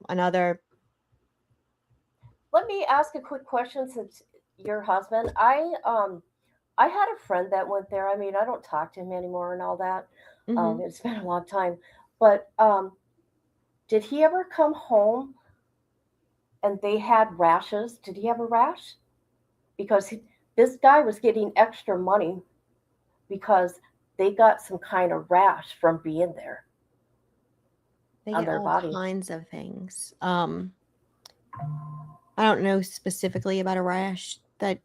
Speaker 4: another.
Speaker 3: Let me ask a quick question since your husband. I had a friend that went there. I mean, I don't talk to him anymore and all that. It's been a long time. But did he ever come home and they had rashes? Did he have a rash? Because this guy was getting extra money because they got some kind of rash from being there.
Speaker 4: They
Speaker 3: on
Speaker 4: get
Speaker 3: their
Speaker 4: all
Speaker 3: body.
Speaker 4: kinds of things. I don't know specifically about a rash that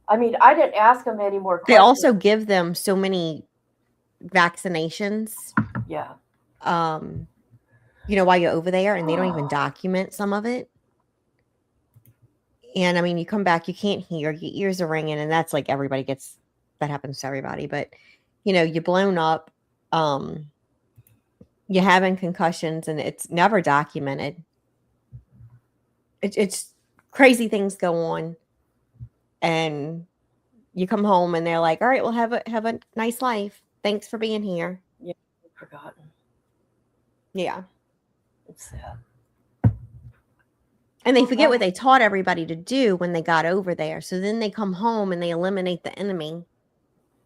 Speaker 3: I mean, I didn't ask him any more
Speaker 4: they
Speaker 3: questions.
Speaker 4: also give them so many vaccinations.
Speaker 3: Yeah.
Speaker 4: While you're over there, and they don't even document some of it. And I mean, you come back, you can't hear, your ears are ringing, and that's like that happens to everybody. But you're blown up, you're having concussions, and it's never documented. It's crazy things go on, and you come home, and they're like, "All right, well, have a nice life. Thanks for being here."
Speaker 3: Yeah, I've forgotten.
Speaker 4: Yeah.
Speaker 3: It's sad.
Speaker 4: And they forget what they taught everybody to do when they got over there. So then they come home and they eliminate the enemy.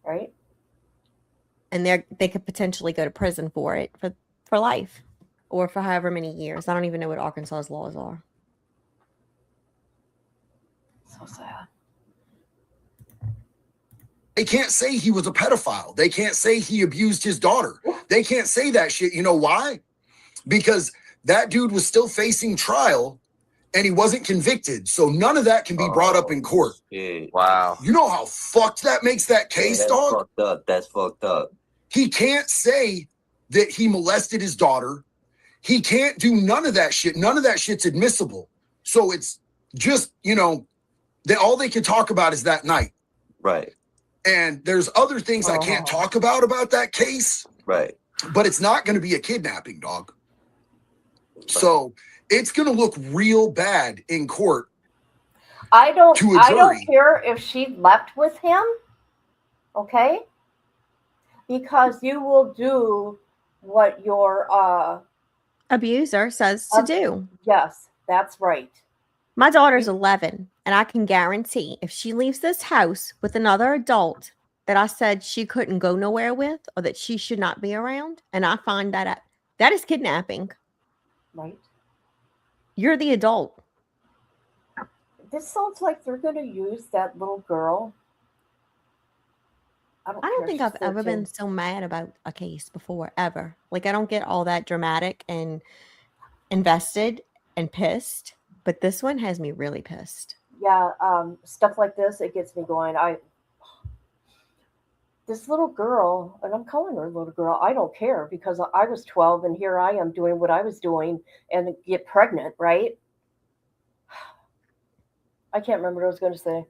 Speaker 3: Right.
Speaker 4: And they could potentially go to prison for it for life or for however many years. I don't even know what Arkansas's laws are.
Speaker 3: So sad.
Speaker 2: They can't say he was a pedophile. They can't say he abused his daughter. They can't say that shit. You know why? Because that dude was still facing trial and he wasn't convicted. So none of that can be brought up in court.
Speaker 8: Shit.
Speaker 6: Wow.
Speaker 2: You know how fucked that makes that case,
Speaker 8: That's
Speaker 2: dog?
Speaker 8: fucked up. That's fucked up.
Speaker 2: He can't say that he molested his daughter. He can't do none of that shit. None of that shit's admissible. So it's just, all they can talk about is that night.
Speaker 8: Right.
Speaker 2: And there's other things I can't talk about that case.
Speaker 8: Right.
Speaker 2: But it's not going to be a kidnapping, dog. So it's going to look real bad in court.
Speaker 3: I don't
Speaker 2: To a jury.
Speaker 3: care if she left with him. Okay? Because you will do what your
Speaker 4: Abuser says to do.
Speaker 3: Yes, that's right.
Speaker 4: My daughter's 11, and I can guarantee if she leaves this house with another adult that I said she couldn't go nowhere with or that she should not be around, and I find that out, that is kidnapping.
Speaker 3: Right.
Speaker 4: You're the adult.
Speaker 3: This sounds like they're going to use that little girl.
Speaker 4: I don't
Speaker 3: care,
Speaker 4: think
Speaker 3: she's
Speaker 4: I've ever
Speaker 3: 13.
Speaker 4: been so mad about a case before, ever. Like, I don't get all that dramatic and invested and pissed, but this one has me really pissed.
Speaker 3: Yeah, stuff like this, it gets me going. This little girl, and I'm calling her a little girl, I don't care because I was 12 and here I am doing what I was doing and get pregnant, right? I can't remember what I was going to say.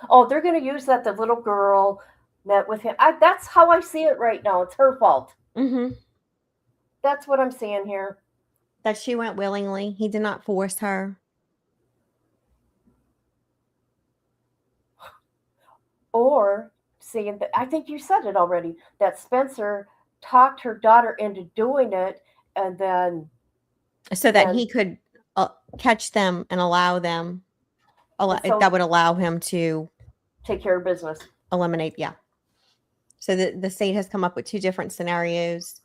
Speaker 3: Oh, they're going to use that the little girl met with him. That's how I see it right now. It's her fault.
Speaker 4: Mm-hmm.
Speaker 3: That's what I'm seeing here.
Speaker 4: That she went willingly. He did not force her.
Speaker 3: Or seeing that, I think you said it already, that Spencer talked her daughter into doing it and then.
Speaker 4: So that he could catch them and allow them.
Speaker 3: So-
Speaker 4: That would allow him to
Speaker 3: take care of business.
Speaker 4: Eliminate, yeah. So the state has come up with two different scenarios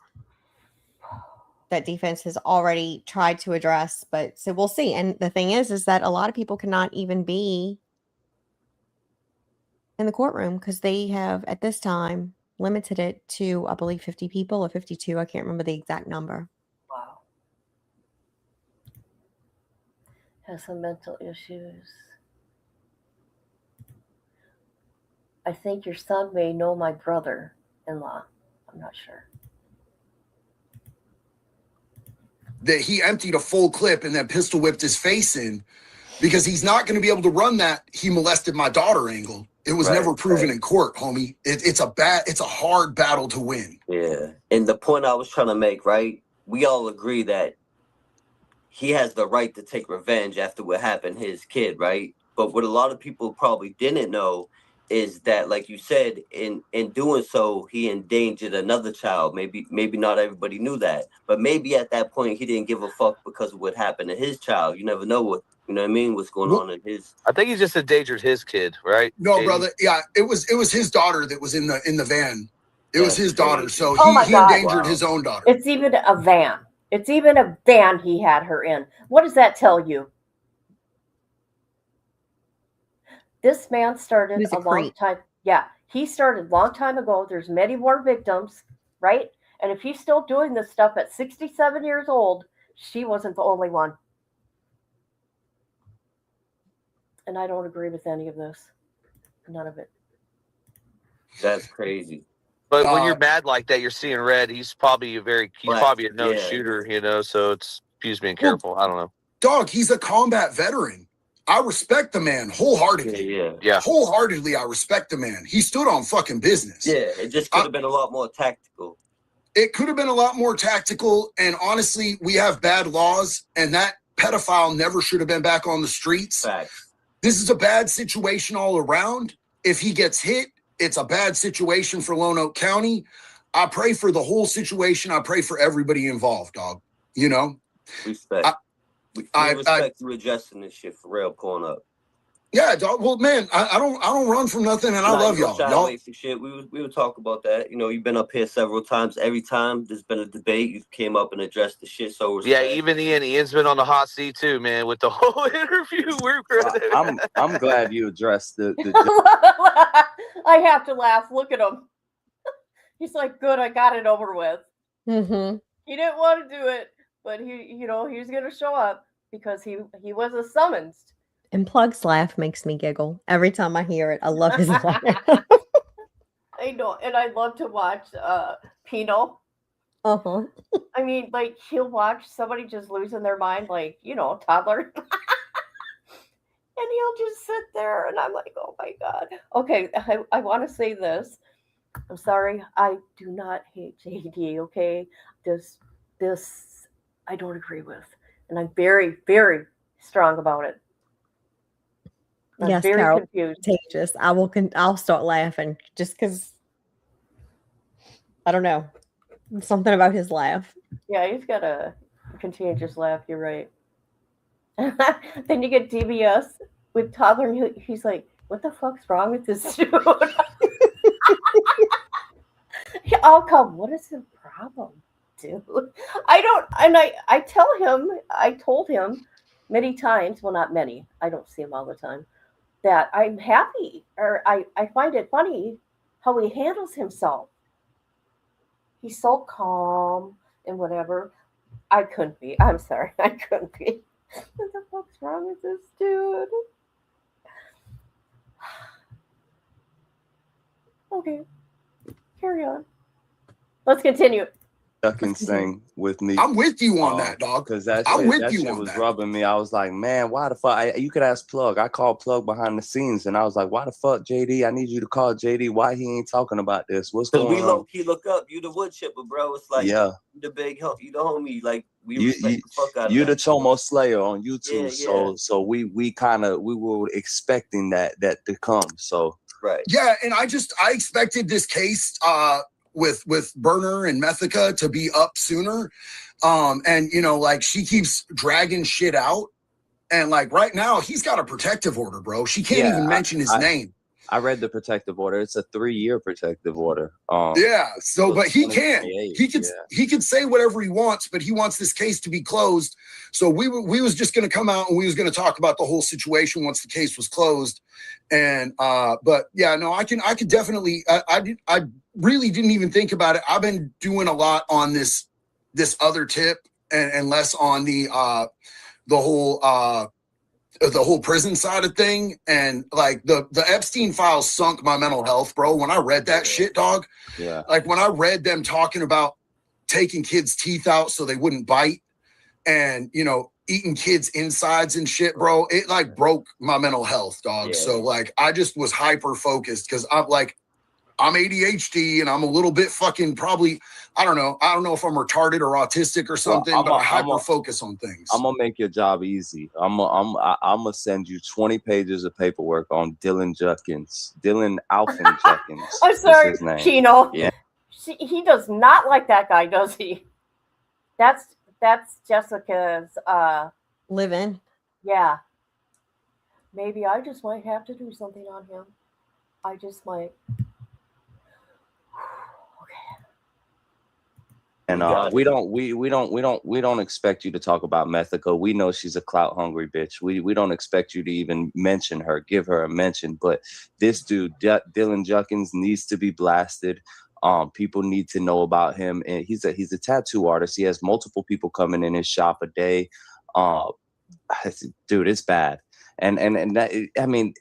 Speaker 4: that defense has already tried to address, but so we'll see. And the thing is that a lot of people cannot even be in the courtroom because they have at this time limited it to, I believe, 50 people or 52. I can't remember the exact number.
Speaker 3: Wow. Has some mental issues. I think your son may know my brother-in-law. I'm not sure.
Speaker 2: That he emptied a full clip and then pistol whipped his face in because he's not going to be able to run that he molested my daughter angle. It was never proven in court, homie. It's a hard battle to win.
Speaker 8: Yeah. And the point I was trying to make, right? We all agree that he has the right to take revenge after what happened to his kid, right? But what a lot of people probably didn't know is that, like you said, in doing so, he endangered another child. Maybe not everybody knew that, but maybe at that point he didn't give a fuck because of what happened to his child. You never know what, you know what I mean, what's going on in his.
Speaker 6: I think he just endangered his kid, right?
Speaker 2: No,
Speaker 6: JD?
Speaker 2: brother. Yeah, it was his daughter that was in the van. It was his daughter, so
Speaker 3: Oh my
Speaker 2: he
Speaker 3: God.
Speaker 2: endangered his own daughter.
Speaker 3: It's even a van. It's even a van he had her in. What does that tell you? This man started
Speaker 4: He's a
Speaker 3: a long
Speaker 4: creep.
Speaker 3: time. Yeah, he started a long time ago. There's many more victims, right? And if he's still doing this stuff at 67 years old, she wasn't the only one. And I don't agree with any of this. None of it.
Speaker 8: That's crazy.
Speaker 6: But when you're mad like that, you're seeing red. He's probably
Speaker 8: Right.
Speaker 6: probably a no
Speaker 8: Yeah.
Speaker 6: shooter, you know. So he's being careful. I don't know.
Speaker 2: Dog, he's a combat veteran. I respect the man wholeheartedly.
Speaker 6: Yeah.
Speaker 2: Wholeheartedly, I respect the man. He stood on fucking business.
Speaker 8: Yeah, it just could have been a lot more tactical.
Speaker 2: It could have been a lot more tactical. And honestly, we have bad laws, and that pedophile never should have been back on the streets.
Speaker 8: Facts.
Speaker 2: This is a bad situation all around. If he gets hit, it's a bad situation for Lonoke County. I pray for the whole situation. I pray for everybody involved, dog. You know?
Speaker 8: Respect. We respect you adjusting this shit for real, pulling up.
Speaker 2: Yeah, dog. Well, man, I don't run from nothing, and I love y'all. Y'all,
Speaker 8: Wait for shit. We would talk about that. You know, you've been up here several times. Every time there's been a debate, you came up and addressed the shit. So
Speaker 6: Yeah, even Ian's been on the hot seat too, man, with the whole interview.
Speaker 5: I'm glad you addressed the
Speaker 3: I have to laugh. Look at him. He's like, good, I got it over with.
Speaker 4: Mm-hmm.
Speaker 3: He didn't want to do it, but he was going to show up because he was a summons.
Speaker 4: And Plug's laugh makes me giggle every time I hear it. I love his laugh.
Speaker 3: I know, and I love to watch Pino.
Speaker 4: Uh-huh.
Speaker 3: I mean, like, he'll watch somebody just losing their mind, like, toddler. And he'll just sit there, and I'm like, oh my God. Okay, I want to say this. I'm sorry, I do not hate JD, okay? This I don't agree with. And I'm very, very strong about it. I'm
Speaker 4: Yes,
Speaker 3: very
Speaker 4: Carol.
Speaker 3: confused.
Speaker 4: Contagious. I'll start laughing just because I don't know. Something about his laugh.
Speaker 3: Yeah, he's got a contagious laugh. You're right. Then you get DBS with toddler, and he's like, "What the fuck's wrong with this dude?" I'll come. What is the problem, dude? I don't. And I told him many times. Well, not many. I don't see him all the time. That I'm happy, or I find it funny how he handles himself. He's so calm and whatever. I couldn't be. I'm sorry. I couldn't be. What the fuck's wrong with this dude? Okay. Carry on. Let's continue.
Speaker 5: ducking thing with me.
Speaker 2: I'm with you on that, dog.
Speaker 5: Because that
Speaker 2: I'm
Speaker 5: shit,
Speaker 2: with
Speaker 5: that
Speaker 2: you
Speaker 5: shit
Speaker 2: on
Speaker 5: was
Speaker 2: that.
Speaker 5: rubbing me. I was like, man, why the fuck? You could ask Plug. I called Plug behind the scenes, and I was like, why the fuck, JD? I need you to call JD. Why he ain't talking about this? What's
Speaker 8: Because
Speaker 5: going
Speaker 8: we
Speaker 5: on?
Speaker 8: low key look up. You the wood chipper, bro. It's like
Speaker 5: Yeah.
Speaker 8: you the big help. You the homie. Like we
Speaker 5: You,
Speaker 8: respect the fuck out of
Speaker 5: you the
Speaker 8: that.
Speaker 5: Tomo Slayer on YouTube,
Speaker 8: Yeah,
Speaker 5: so we were expecting that to come. So
Speaker 8: right.
Speaker 2: Yeah, and I expected this case with Burner and Methica to be up sooner. And like she keeps dragging shit out. And like right now, he's got a protective order, bro. She can't
Speaker 5: Yeah,
Speaker 2: even mention his name.
Speaker 5: I read the protective order. It's a 3-year protective order.
Speaker 2: Yeah. So, but he can't.
Speaker 5: 2028,
Speaker 2: He could say whatever he wants, but he wants this case to be closed. So we was just going to come out and we was going to talk about the whole situation once the case was closed. And but yeah, no, I could definitely. I really didn't even think about it. I've been doing a lot on this other tip and less on the whole prison side of thing. And like the Epstein files sunk my mental health, bro. When I read that shit, dog,
Speaker 5: yeah.
Speaker 2: like when I read them talking about taking kids' teeth out so they wouldn't bite and, eating kids' insides and shit, bro, it like broke my mental health, dog.
Speaker 5: Yeah.
Speaker 2: So like, I just was hyper focused because I'm like, I'm ADHD and I'm a little bit fucking probably, I don't know if I'm retarded or autistic or something, but I hyper focus on things.
Speaker 5: I'm gonna make your job easy. I'm gonna send you 20 pages of paperwork on Dylan Judkins. Dylan Alvin Judkins.
Speaker 3: I'm sorry,
Speaker 5: his name.
Speaker 3: Keno.
Speaker 5: Yeah.
Speaker 3: He does not like that guy, does he? That's Jessica's
Speaker 4: live-in.
Speaker 3: Yeah. Maybe I just might have to do something on him. I just might.
Speaker 5: And we don't expect you to talk about Methica. We know she's a clout hungry bitch. We don't expect you to even mention her, give her a mention. But this dude, Dylan Judkins, needs to be blasted. People need to know about him, and he's a tattoo artist. He has multiple people coming in his shop a day. Dude, it's bad. And that, I mean,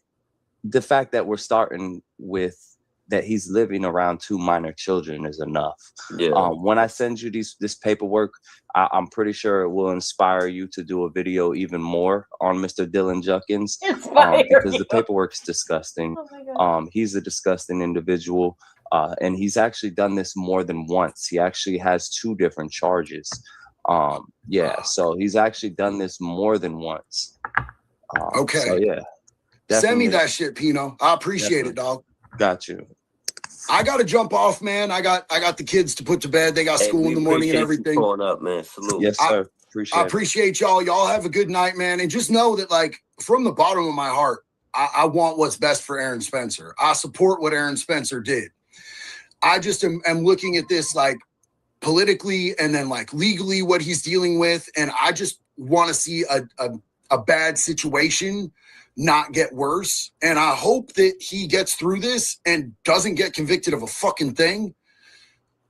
Speaker 5: the fact that we're starting with that he's living around 2 minor children is enough.
Speaker 8: Yeah.
Speaker 5: When I send you this paperwork, I'm pretty sure it will inspire you to do a video even more on Mr. Dylan Judkins, because the paperwork's disgusting.
Speaker 3: Oh my God.
Speaker 5: He's a disgusting individual, and he's actually done this more than once. He actually has 2 different charges. So he's actually done this more than once.
Speaker 2: Okay.
Speaker 5: So yeah.
Speaker 2: Send me that shit, Pino. I appreciate it, dog.
Speaker 5: Got you.
Speaker 2: I gotta jump off, man. I got the kids to put to bed. They got school in the morning and everything.
Speaker 8: Going up, man. Salute.
Speaker 5: Yes, sir.
Speaker 2: I appreciate y'all. Y'all have a good night, man. And just know that, like, from the bottom of my heart, I want what's best for Aaron Spencer. I support what Aaron Spencer did. I just am looking at this, like, politically and then, like, legally what he's dealing with. And I just want to see a bad situation not get worse. And I hope that he gets through this and doesn't get convicted of a fucking thing,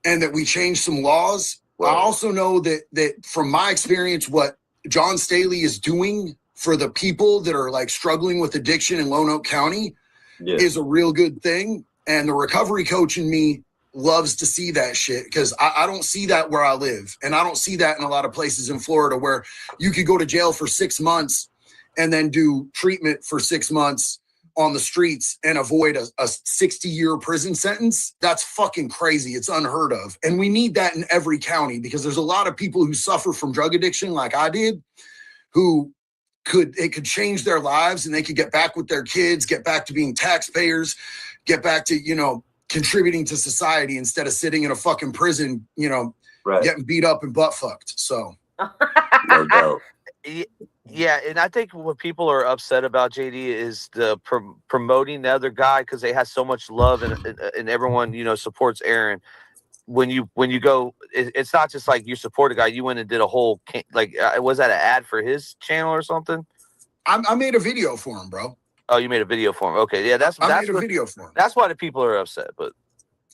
Speaker 2: and that we change some laws. Wow. I also know that from my experience, what John Staley is doing for the people that are like struggling with addiction in Lonoke County is a real good thing. And the recovery coach in me loves to see that shit, because I don't see that where I live. And I don't see that in a lot of places in Florida, where you could go to jail for 6 months and then do treatment for 6 months on the streets and avoid a 60-year prison sentence. That's fucking crazy. It's unheard of. And we need that in every county, because there's a lot of people who suffer from drug addiction like I did, who could change their lives, and they could get back with their kids, get back to being taxpayers, get back to, contributing to society instead of sitting in a fucking prison, getting beat up and butt fucked. So.
Speaker 8: No doubt.
Speaker 6: Yeah, and I think what people are upset about, JD, is the promoting the other guy, because they have so much love and everyone supports Aaron. When you go, it's not just like you support a guy. You went and did a whole was that an ad for his channel or something?
Speaker 2: I made a video for him, bro.
Speaker 6: Oh, you made a video for him. Okay, yeah, that's
Speaker 2: made a video for him.
Speaker 6: That's why the people are upset, but.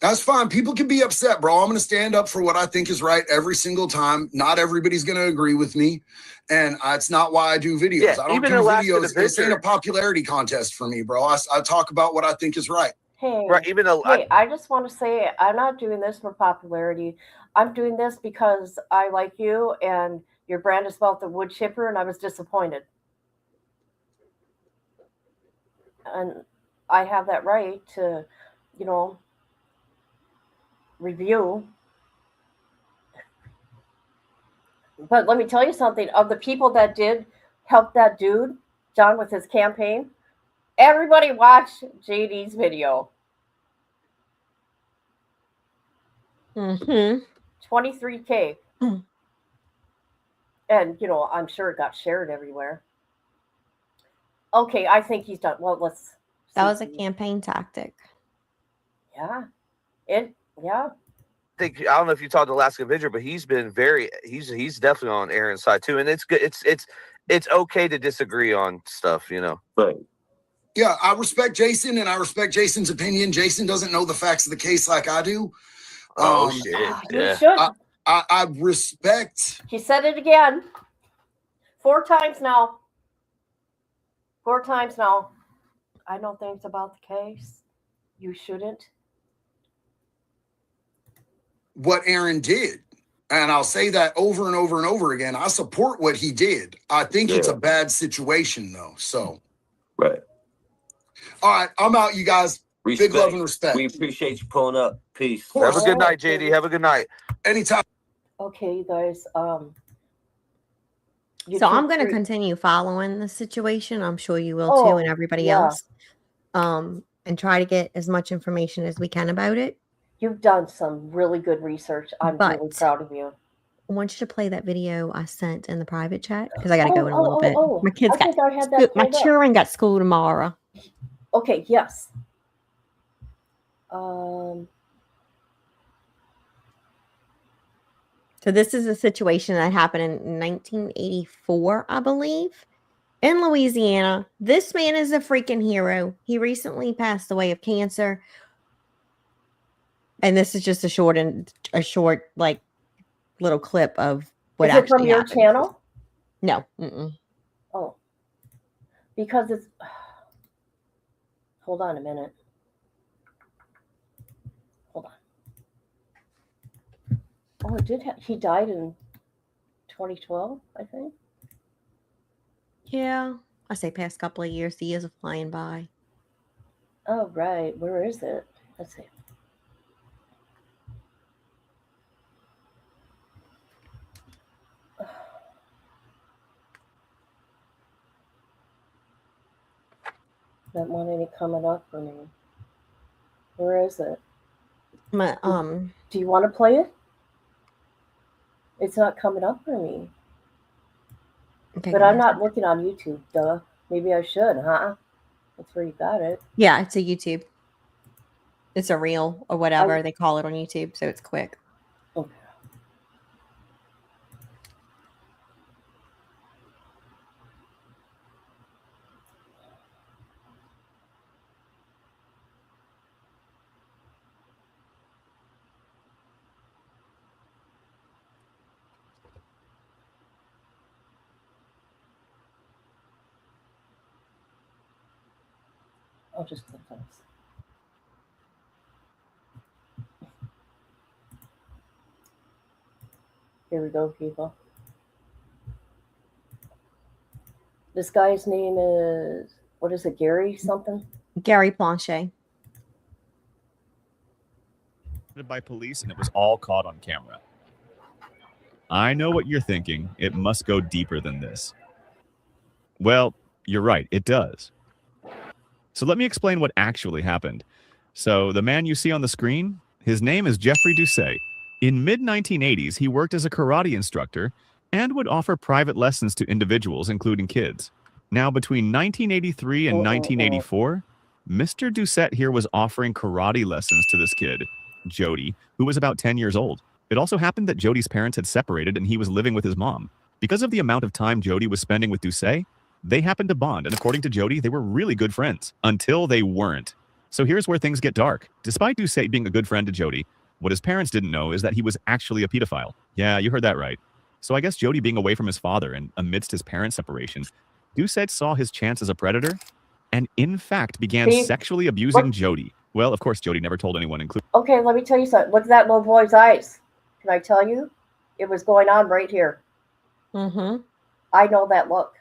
Speaker 2: That's fine. People can be upset, bro. I'm going to stand up for what I think is right every single time. Not everybody's going to agree with me. And it's not why I do videos.
Speaker 6: Yeah,
Speaker 2: I don't do videos. This ain't a popularity contest for me, bro. I talk about what I think is right.
Speaker 3: Hey,
Speaker 6: right,
Speaker 3: I just want to say, I'm not doing this for popularity. I'm doing this because I like you, and your brand is about the wood chipper, and I was disappointed. And I have that right to, review. But let me tell you something. Of the people that did help that dude, John, with his campaign, everybody watch JD's video. 23K. And, I'm sure it got shared everywhere. Okay, I think he's done. Well, let's.
Speaker 4: That was a campaign tactic.
Speaker 3: Yeah.
Speaker 6: I don't know if you talked to Alaska Vidger, but he's been he's definitely on Aaron's side too. And it's good. It's okay to disagree on stuff,
Speaker 8: But
Speaker 2: yeah, I respect Jason, and I respect Jason's opinion. Jason doesn't know the facts of the case like I do.
Speaker 6: Shit.
Speaker 3: You should.
Speaker 2: I respect.
Speaker 3: He said it again. 4 times now. 4 times now. I know things about the case. You shouldn't.
Speaker 2: What Aaron did. And I'll say that over and over and over again. I support what he did. I think it's a bad situation, though. So.
Speaker 8: Right.
Speaker 2: All right. I'm out, you guys.
Speaker 8: Respect.
Speaker 2: Big love and respect.
Speaker 8: We appreciate you pulling up. Peace.
Speaker 6: Have a good night, JD. Have a good night.
Speaker 2: Anytime.
Speaker 3: Okay, you guys.
Speaker 4: So I'm going to continue following the situation. I'm sure you will too, and everybody
Speaker 3: yeah.
Speaker 4: else. And try to get as much information as we can about it.
Speaker 3: You've done some really good research. I'm really proud of you.
Speaker 4: I want you to play that video I sent in the private chat because I got to go in a little bit. My kids
Speaker 3: I think I had that
Speaker 4: my
Speaker 3: pulled up.
Speaker 4: children got school tomorrow.
Speaker 3: Okay, yes.
Speaker 4: So this is a situation that happened in 1984, I believe, in Louisiana. This man is a freaking hero. He recently passed away of cancer. And this is just a short like little clip of what
Speaker 3: Is it
Speaker 4: actually
Speaker 3: from your
Speaker 4: happened.
Speaker 3: channel?
Speaker 4: No.
Speaker 3: Oh. Because it's hold on a minute. Hold on. Oh, it did he died in 2012, I think.
Speaker 4: Yeah. I say past couple of years. The years are flying by.
Speaker 3: Oh, right. Where is it? Let's see. Not want any coming up for me. Where is it? Do you want to play it? It's not coming up for me.
Speaker 4: Okay,
Speaker 3: but I'm not looking on YouTube, duh. Maybe I should, huh? That's where you got it.
Speaker 4: Yeah, it's a YouTube. It's a reel or whatever they call it on YouTube, so it's quick.
Speaker 3: Okay. I'll just click on this. Here we go, people. This guy's name is, what is it, Gary something?
Speaker 4: Gary Planchet.
Speaker 7: By police, and it was all caught on camera. I know what you're thinking. It must go deeper than this. Well, you're right. It does. So let me explain what actually happened. So the man you see on the screen, his name is Jeffrey Doucet. In mid-1980s, he worked as a karate instructor and would offer private lessons to individuals, including kids. Now, between 1983 and 1984, Mr. Doucet here was offering karate lessons to this kid, Jody, who was about 10 years old. It also happened that Jody's parents had separated and he was living with his mom. Because of the amount of time Jody was spending with Doucet, they happened to bond, and according to Jody, they were really good friends until they weren't. So here's where things get dark. Despite Doucet being a good friend to Jody, what his parents didn't know is that he was actually a pedophile. Yeah, you heard that right. So I guess Jody being away from his father and amidst his parents' separation, Doucet saw his chance as a predator and in fact began sexually abusing Jody. Well, of course, Jody never told anyone, including...
Speaker 3: Okay, let me tell you something. Look at that little boy's eyes. Can I tell you? It was going on right here.
Speaker 4: Mm-hmm.
Speaker 3: I know that look.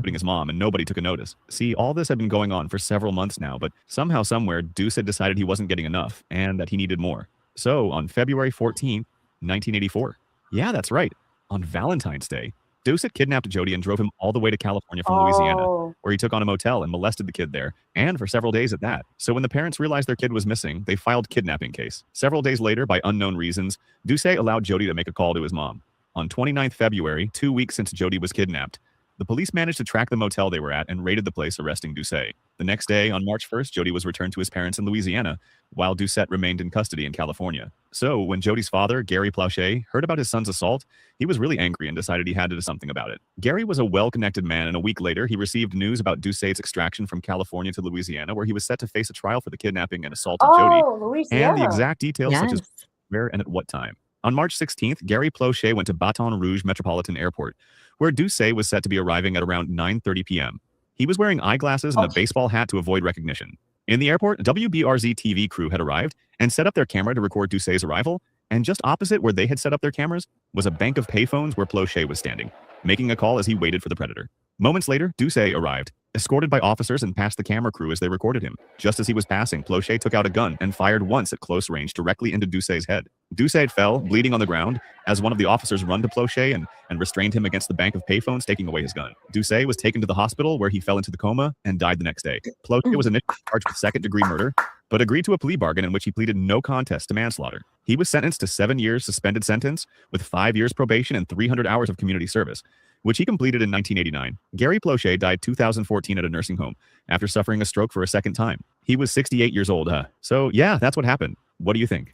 Speaker 7: His mom, and nobody took a notice. See, all this had been going on for several months now, but somehow, somewhere, Doucet decided he wasn't getting enough and that he needed more. So, on February 14th, 1984, yeah, that's right, on Valentine's Day, Doucet kidnapped Jody and drove him all the way to California from Louisiana, where he took on a motel and molested the kid there, and for several days at that. So when the parents realized their kid was missing, they filed kidnapping case. Several days later, by unknown reasons, Doucet allowed Jody to make a call to his mom. On 29th February, 2 weeks since Jody was kidnapped, the police managed to track the motel they were at and raided the place, arresting Doucet. The next day, on March 1st, Jody was returned to his parents in Louisiana, while Doucet remained in custody in California. So, when Jody's father, Gary Planchet, heard about his son's assault, he was really angry and decided he had to do something about it. Gary was a well-connected man, and a week later, he received news about Doucet's extraction from California to Louisiana, where he was set to face a trial for the kidnapping and assault of Jody.
Speaker 3: Louisiana.
Speaker 7: And the exact details, such as where and at what time. On March 16th, Gary Planchet went to Baton Rouge Metropolitan Airport, where Doucet was set to be arriving at around 9:30 p.m. He was wearing eyeglasses and a baseball hat to avoid recognition. In the airport, WBRZ TV crew had arrived and set up their camera to record Doucet's arrival, and just opposite where they had set up their cameras was a bank of payphones where Planchet was standing, making a call as he waited for the predator. Moments later, Doucet arrived, escorted by officers and past the camera crew as they recorded him. Just as he was passing, Plauché took out a gun and fired once at close range directly into Doucet's head. Doucet fell, bleeding on the ground, as one of the officers run to Plauché and restrained him against the bank of payphones, taking away his gun. Doucet was taken to the hospital where he fell into the coma and died the next day. Plauché was initially charged with second-degree murder, but agreed to a plea bargain in which he pleaded no contest to manslaughter. He was sentenced to 7 years suspended sentence with 5 years probation and 300 hours of community service, which he completed in 1989. Gary Plauché died 2014 at a nursing home after suffering a stroke for a second time. He was 68 years old. So yeah, that's what happened. What do you think?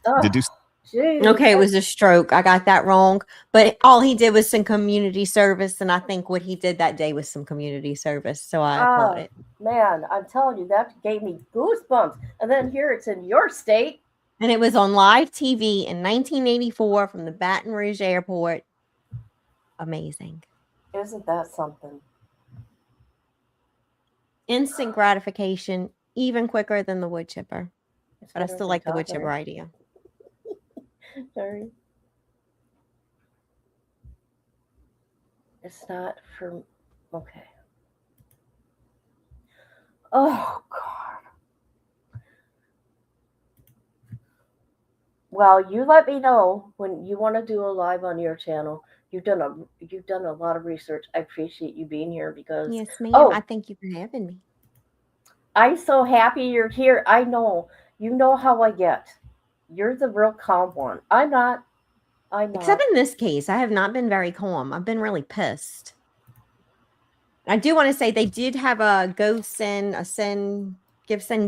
Speaker 4: Okay, it was a stroke. I got that wrong. But all he did was some community service, and I think what he did that day was some community service. So I applaud it.
Speaker 3: Man, I'm telling you, that gave me goosebumps. And then here it's in your state.
Speaker 4: And it was on live TV in 1984 from the Baton Rouge airport. Amazing.
Speaker 3: Isn't that something?
Speaker 4: Instant gratification, even quicker than the wood chipper. But I
Speaker 3: better
Speaker 4: still
Speaker 3: than
Speaker 4: like the wood
Speaker 3: chocolate.
Speaker 4: chipper idea.
Speaker 3: Sorry. It's not for. Okay. Oh, God. Well, you let me know when you want to do a live on your channel. You've done a lot of research. I appreciate you being here because
Speaker 4: Yes, ma'am.
Speaker 3: oh,
Speaker 4: I thank you for having me.
Speaker 3: I'm so happy you're here. I know you know how I get. You're the real calm one. I'm not.
Speaker 4: Except in this case, I have not been very calm. I've been really pissed. I do want to say they did have a give, send,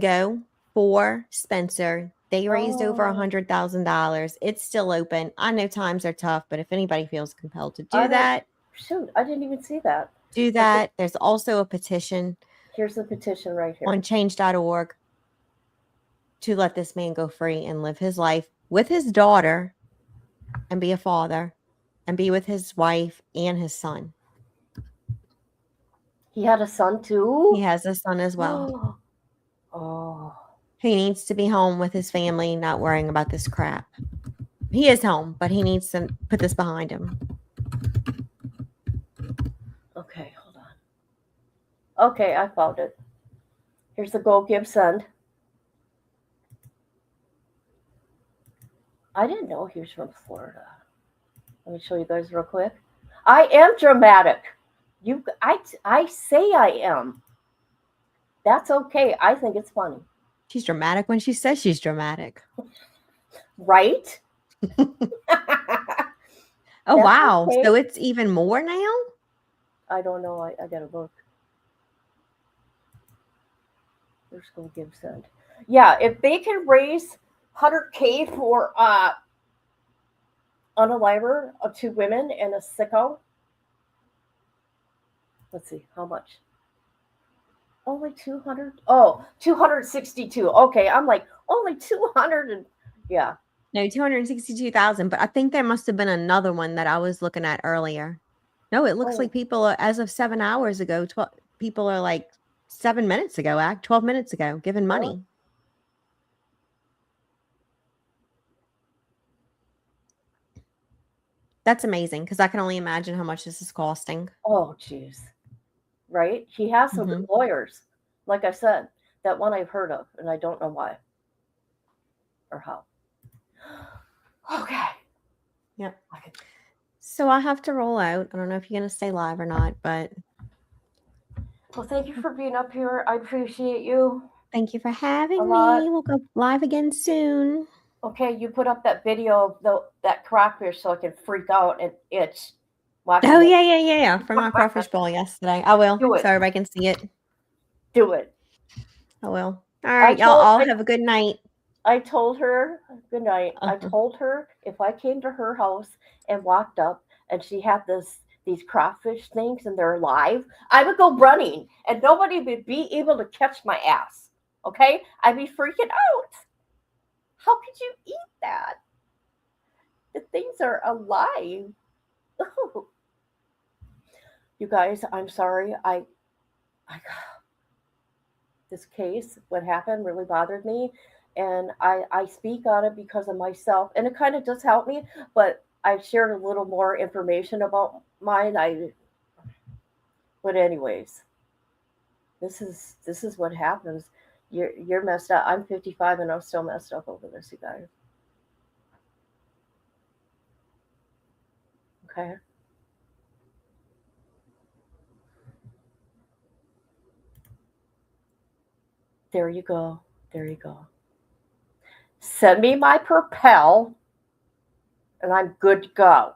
Speaker 4: go for Spencer. They raised over $100,000. It's still open. I know times are tough, but if anybody feels compelled to do that,
Speaker 3: Shoot, I didn't even see that.
Speaker 4: do that. There's also a petition
Speaker 3: Here's the petition right here.
Speaker 4: on change.org to let this man go free and live his life with his daughter and be a father and be with his wife and his son.
Speaker 3: He had a son too?
Speaker 4: He has a son as well.
Speaker 3: Oh.
Speaker 4: He needs to be home with his family, not worrying about this crap. He is home, but he needs to put this behind him.
Speaker 3: Okay, hold on. Okay, I found it. Here's the Go Give Send. I didn't know he was from Florida. Let me show you guys real quick. I am dramatic. I say I am. That's okay. I think it's funny.
Speaker 4: She's dramatic when she says she's dramatic.
Speaker 3: Right?
Speaker 4: Oh,
Speaker 3: That's
Speaker 4: wow.
Speaker 3: okay.
Speaker 4: So it's even more now?
Speaker 3: I don't know. I gotta look. Let's go give send. Yeah, if they can raise 100K for unaliver of 2 women and a sicko. Let's see, how much? Only 200? Oh, 262. Okay, I'm like, only 200 and yeah.
Speaker 4: No, 262,000. But I think there must have been another one that I was looking at earlier. No, it looks like people are, as of 7 hours ago, people are like 7 minutes ago, 12 minutes ago, giving money. That's amazing because I can only imagine how much this is costing.
Speaker 3: Oh, jeez. Right? He has some good lawyers. Like I said, that one I've heard of, and I don't know why or how. Okay.
Speaker 4: Yep. So I have to roll out. I don't know if you're going to stay live or not, but.
Speaker 3: Well, thank you for being up here. I appreciate you.
Speaker 4: Thank you for having
Speaker 3: A
Speaker 4: me.
Speaker 3: lot.
Speaker 4: We'll go live again soon.
Speaker 3: Okay, you put up that video of that crawfish so I can freak out and itch. watching
Speaker 4: Oh,
Speaker 3: it.
Speaker 4: yeah. From my crawfish bowl yesterday. I will.
Speaker 3: Do it.
Speaker 4: So everybody can see it.
Speaker 3: Do it.
Speaker 4: I will. All right, y'all all have a good night.
Speaker 3: I told her, good night. I
Speaker 4: Uh-huh.
Speaker 3: told her if I came to her house and walked up and she had these crawfish things and they're alive, I would go running and nobody would be able to catch my ass. Okay? I'd be freaking out. How could you eat that? The things are alive. Oh. You guys, I'm sorry. This case, what happened really bothered me. And I speak on it because of myself. And it kind of does help me. But I've shared a little more information about mine. But anyways. This is what happens. You're messed up. I'm 55 and I'm still messed up over this, you guys. Okay. There you go. There you go. Send me my Propel, and I'm good to go.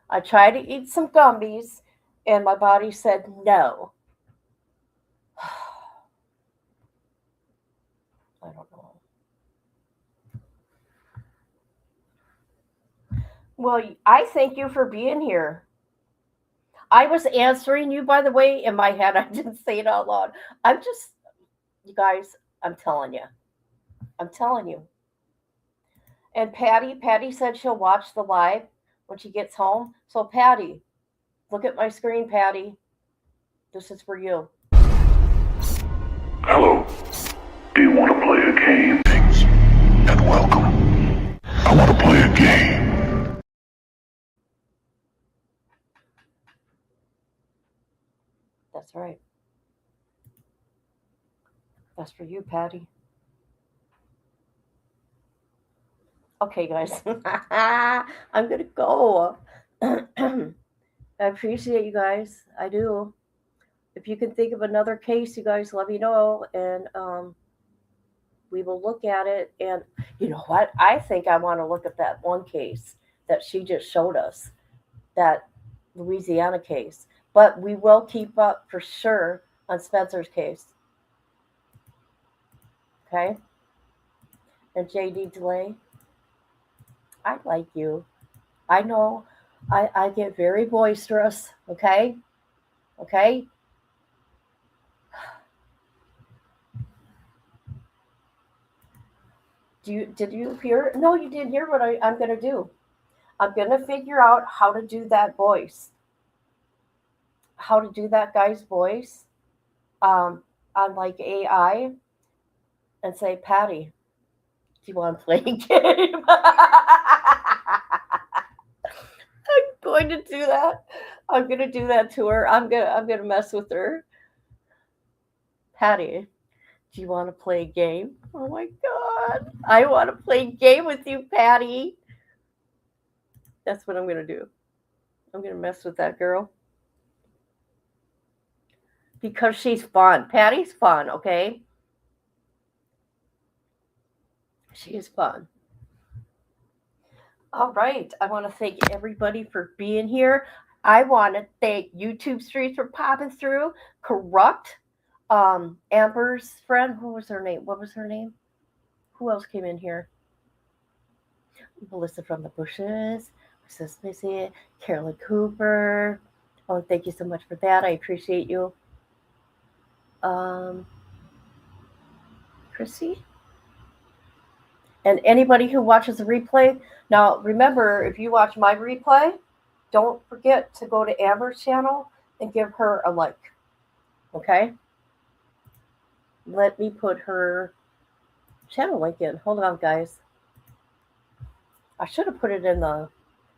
Speaker 3: I tried to eat some gummies, and my body said no. I don't know. Well, I thank you for being here. I was answering you, by the way, in my head. I didn't say it out loud. You guys, I'm telling you. I'm telling you. And Patty said she'll watch the live when she gets home. So Patty, look at my screen, Patty. This is for you.
Speaker 10: Hello. Do you want to play a game? And welcome. I want to play a game.
Speaker 3: That's right. That's for you, Patty. Okay, guys. I'm going to go. I appreciate you guys. I do. If you can think of another case, you guys let me know, and we will look at it. And you know what? I think I want to look at that one case that she just showed us, that Louisiana case. But we will keep up for sure on Spencer's case. Okay? And JD Delay, I like you. I know I get very boisterous, okay? Okay? Did you hear? No, you didn't hear what I'm going to do. I'm going to figure out how to do that voice. How to do that guy's voice on like AI and say, Patty, do you want to play a game? I'm going to do that. I'm going to do that to her. I'm going to mess with her. Patty, do you want to play a game? Oh my God. I want to play a game with you, Patty. That's what I'm going to do. I'm going to mess with that girl. Because she's fun. Patty's fun, okay? She is fun. All right. I want to thank everybody for being here. I want to thank YouTube Streets for popping through. Corrupt. Amber's friend. Who was her name? What was her name? Who else came in here? Melissa from the Bushes. Mrs. Missy. Carolyn Cooper. Oh, thank you so much for that. I appreciate you. Chrissy. And anybody who watches the replay. Now, remember, if you watch my replay, don't forget to go to Amber's channel and give her a like. Okay? Let me put her channel link in. Hold on, guys. I should have put it in the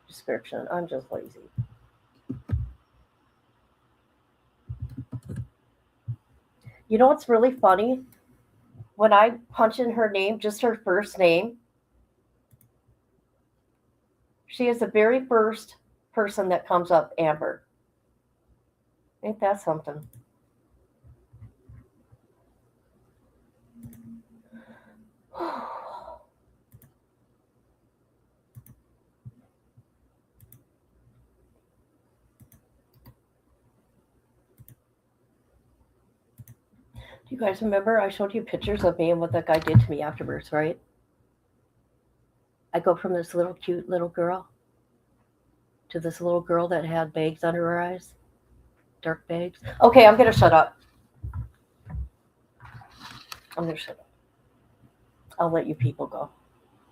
Speaker 3: description. I'm just lazy. You know what's really funny? When I punch in her name, just her first name, she is the very first person that comes up, Amber. Ain't that something? Do you guys remember I showed you pictures of me and what that guy did to me afterwards, right? I go from this little cute little girl to this little girl that had bags under her eyes. Dark bags. Okay, I'm going to shut up. I'm going to shut up. I'll let you people go.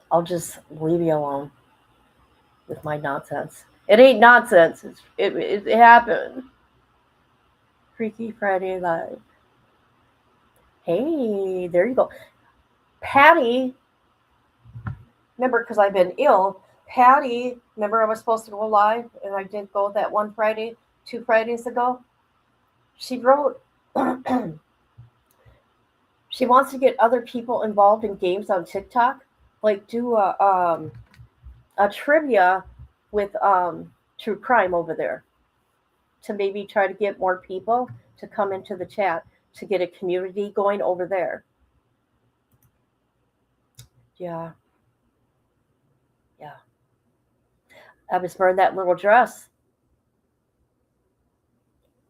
Speaker 3: I'll just leave you alone with my nonsense. It ain't nonsense. It happened. Freaky Friday Live. Hey, there you go. Patty, remember, because I've been ill, Patty, remember I was supposed to go live and I didn't go that one Friday, 2 Fridays ago? She wrote She wants to get other people involved in games on TikTok, like do a trivia with true crime over there, to maybe try to get more people to come into the chat, to get a community going over there. Yeah. I was wearing that little dress.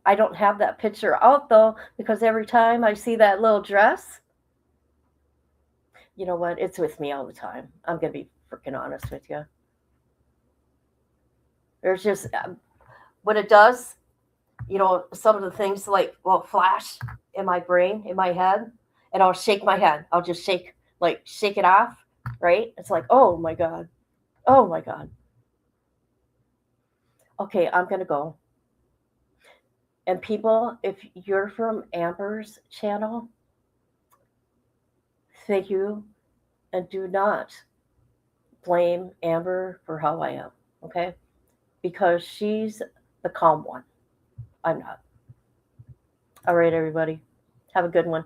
Speaker 3: I don't have that picture out though, because every time I see that little dress, you know what? It's with me all the time. I'm going to be freaking honest with you. There's just, what it does, some of the things will flash in my brain, in my head, and I'll shake my head. I'll just shake it off, right? It's like, oh my God. Oh my God. Okay, I'm going to go. And people, if you're from Amber's channel, thank you. And do not blame Amber for how I am, okay? Because she's the calm one. I'm not. All right, everybody. Have a good one.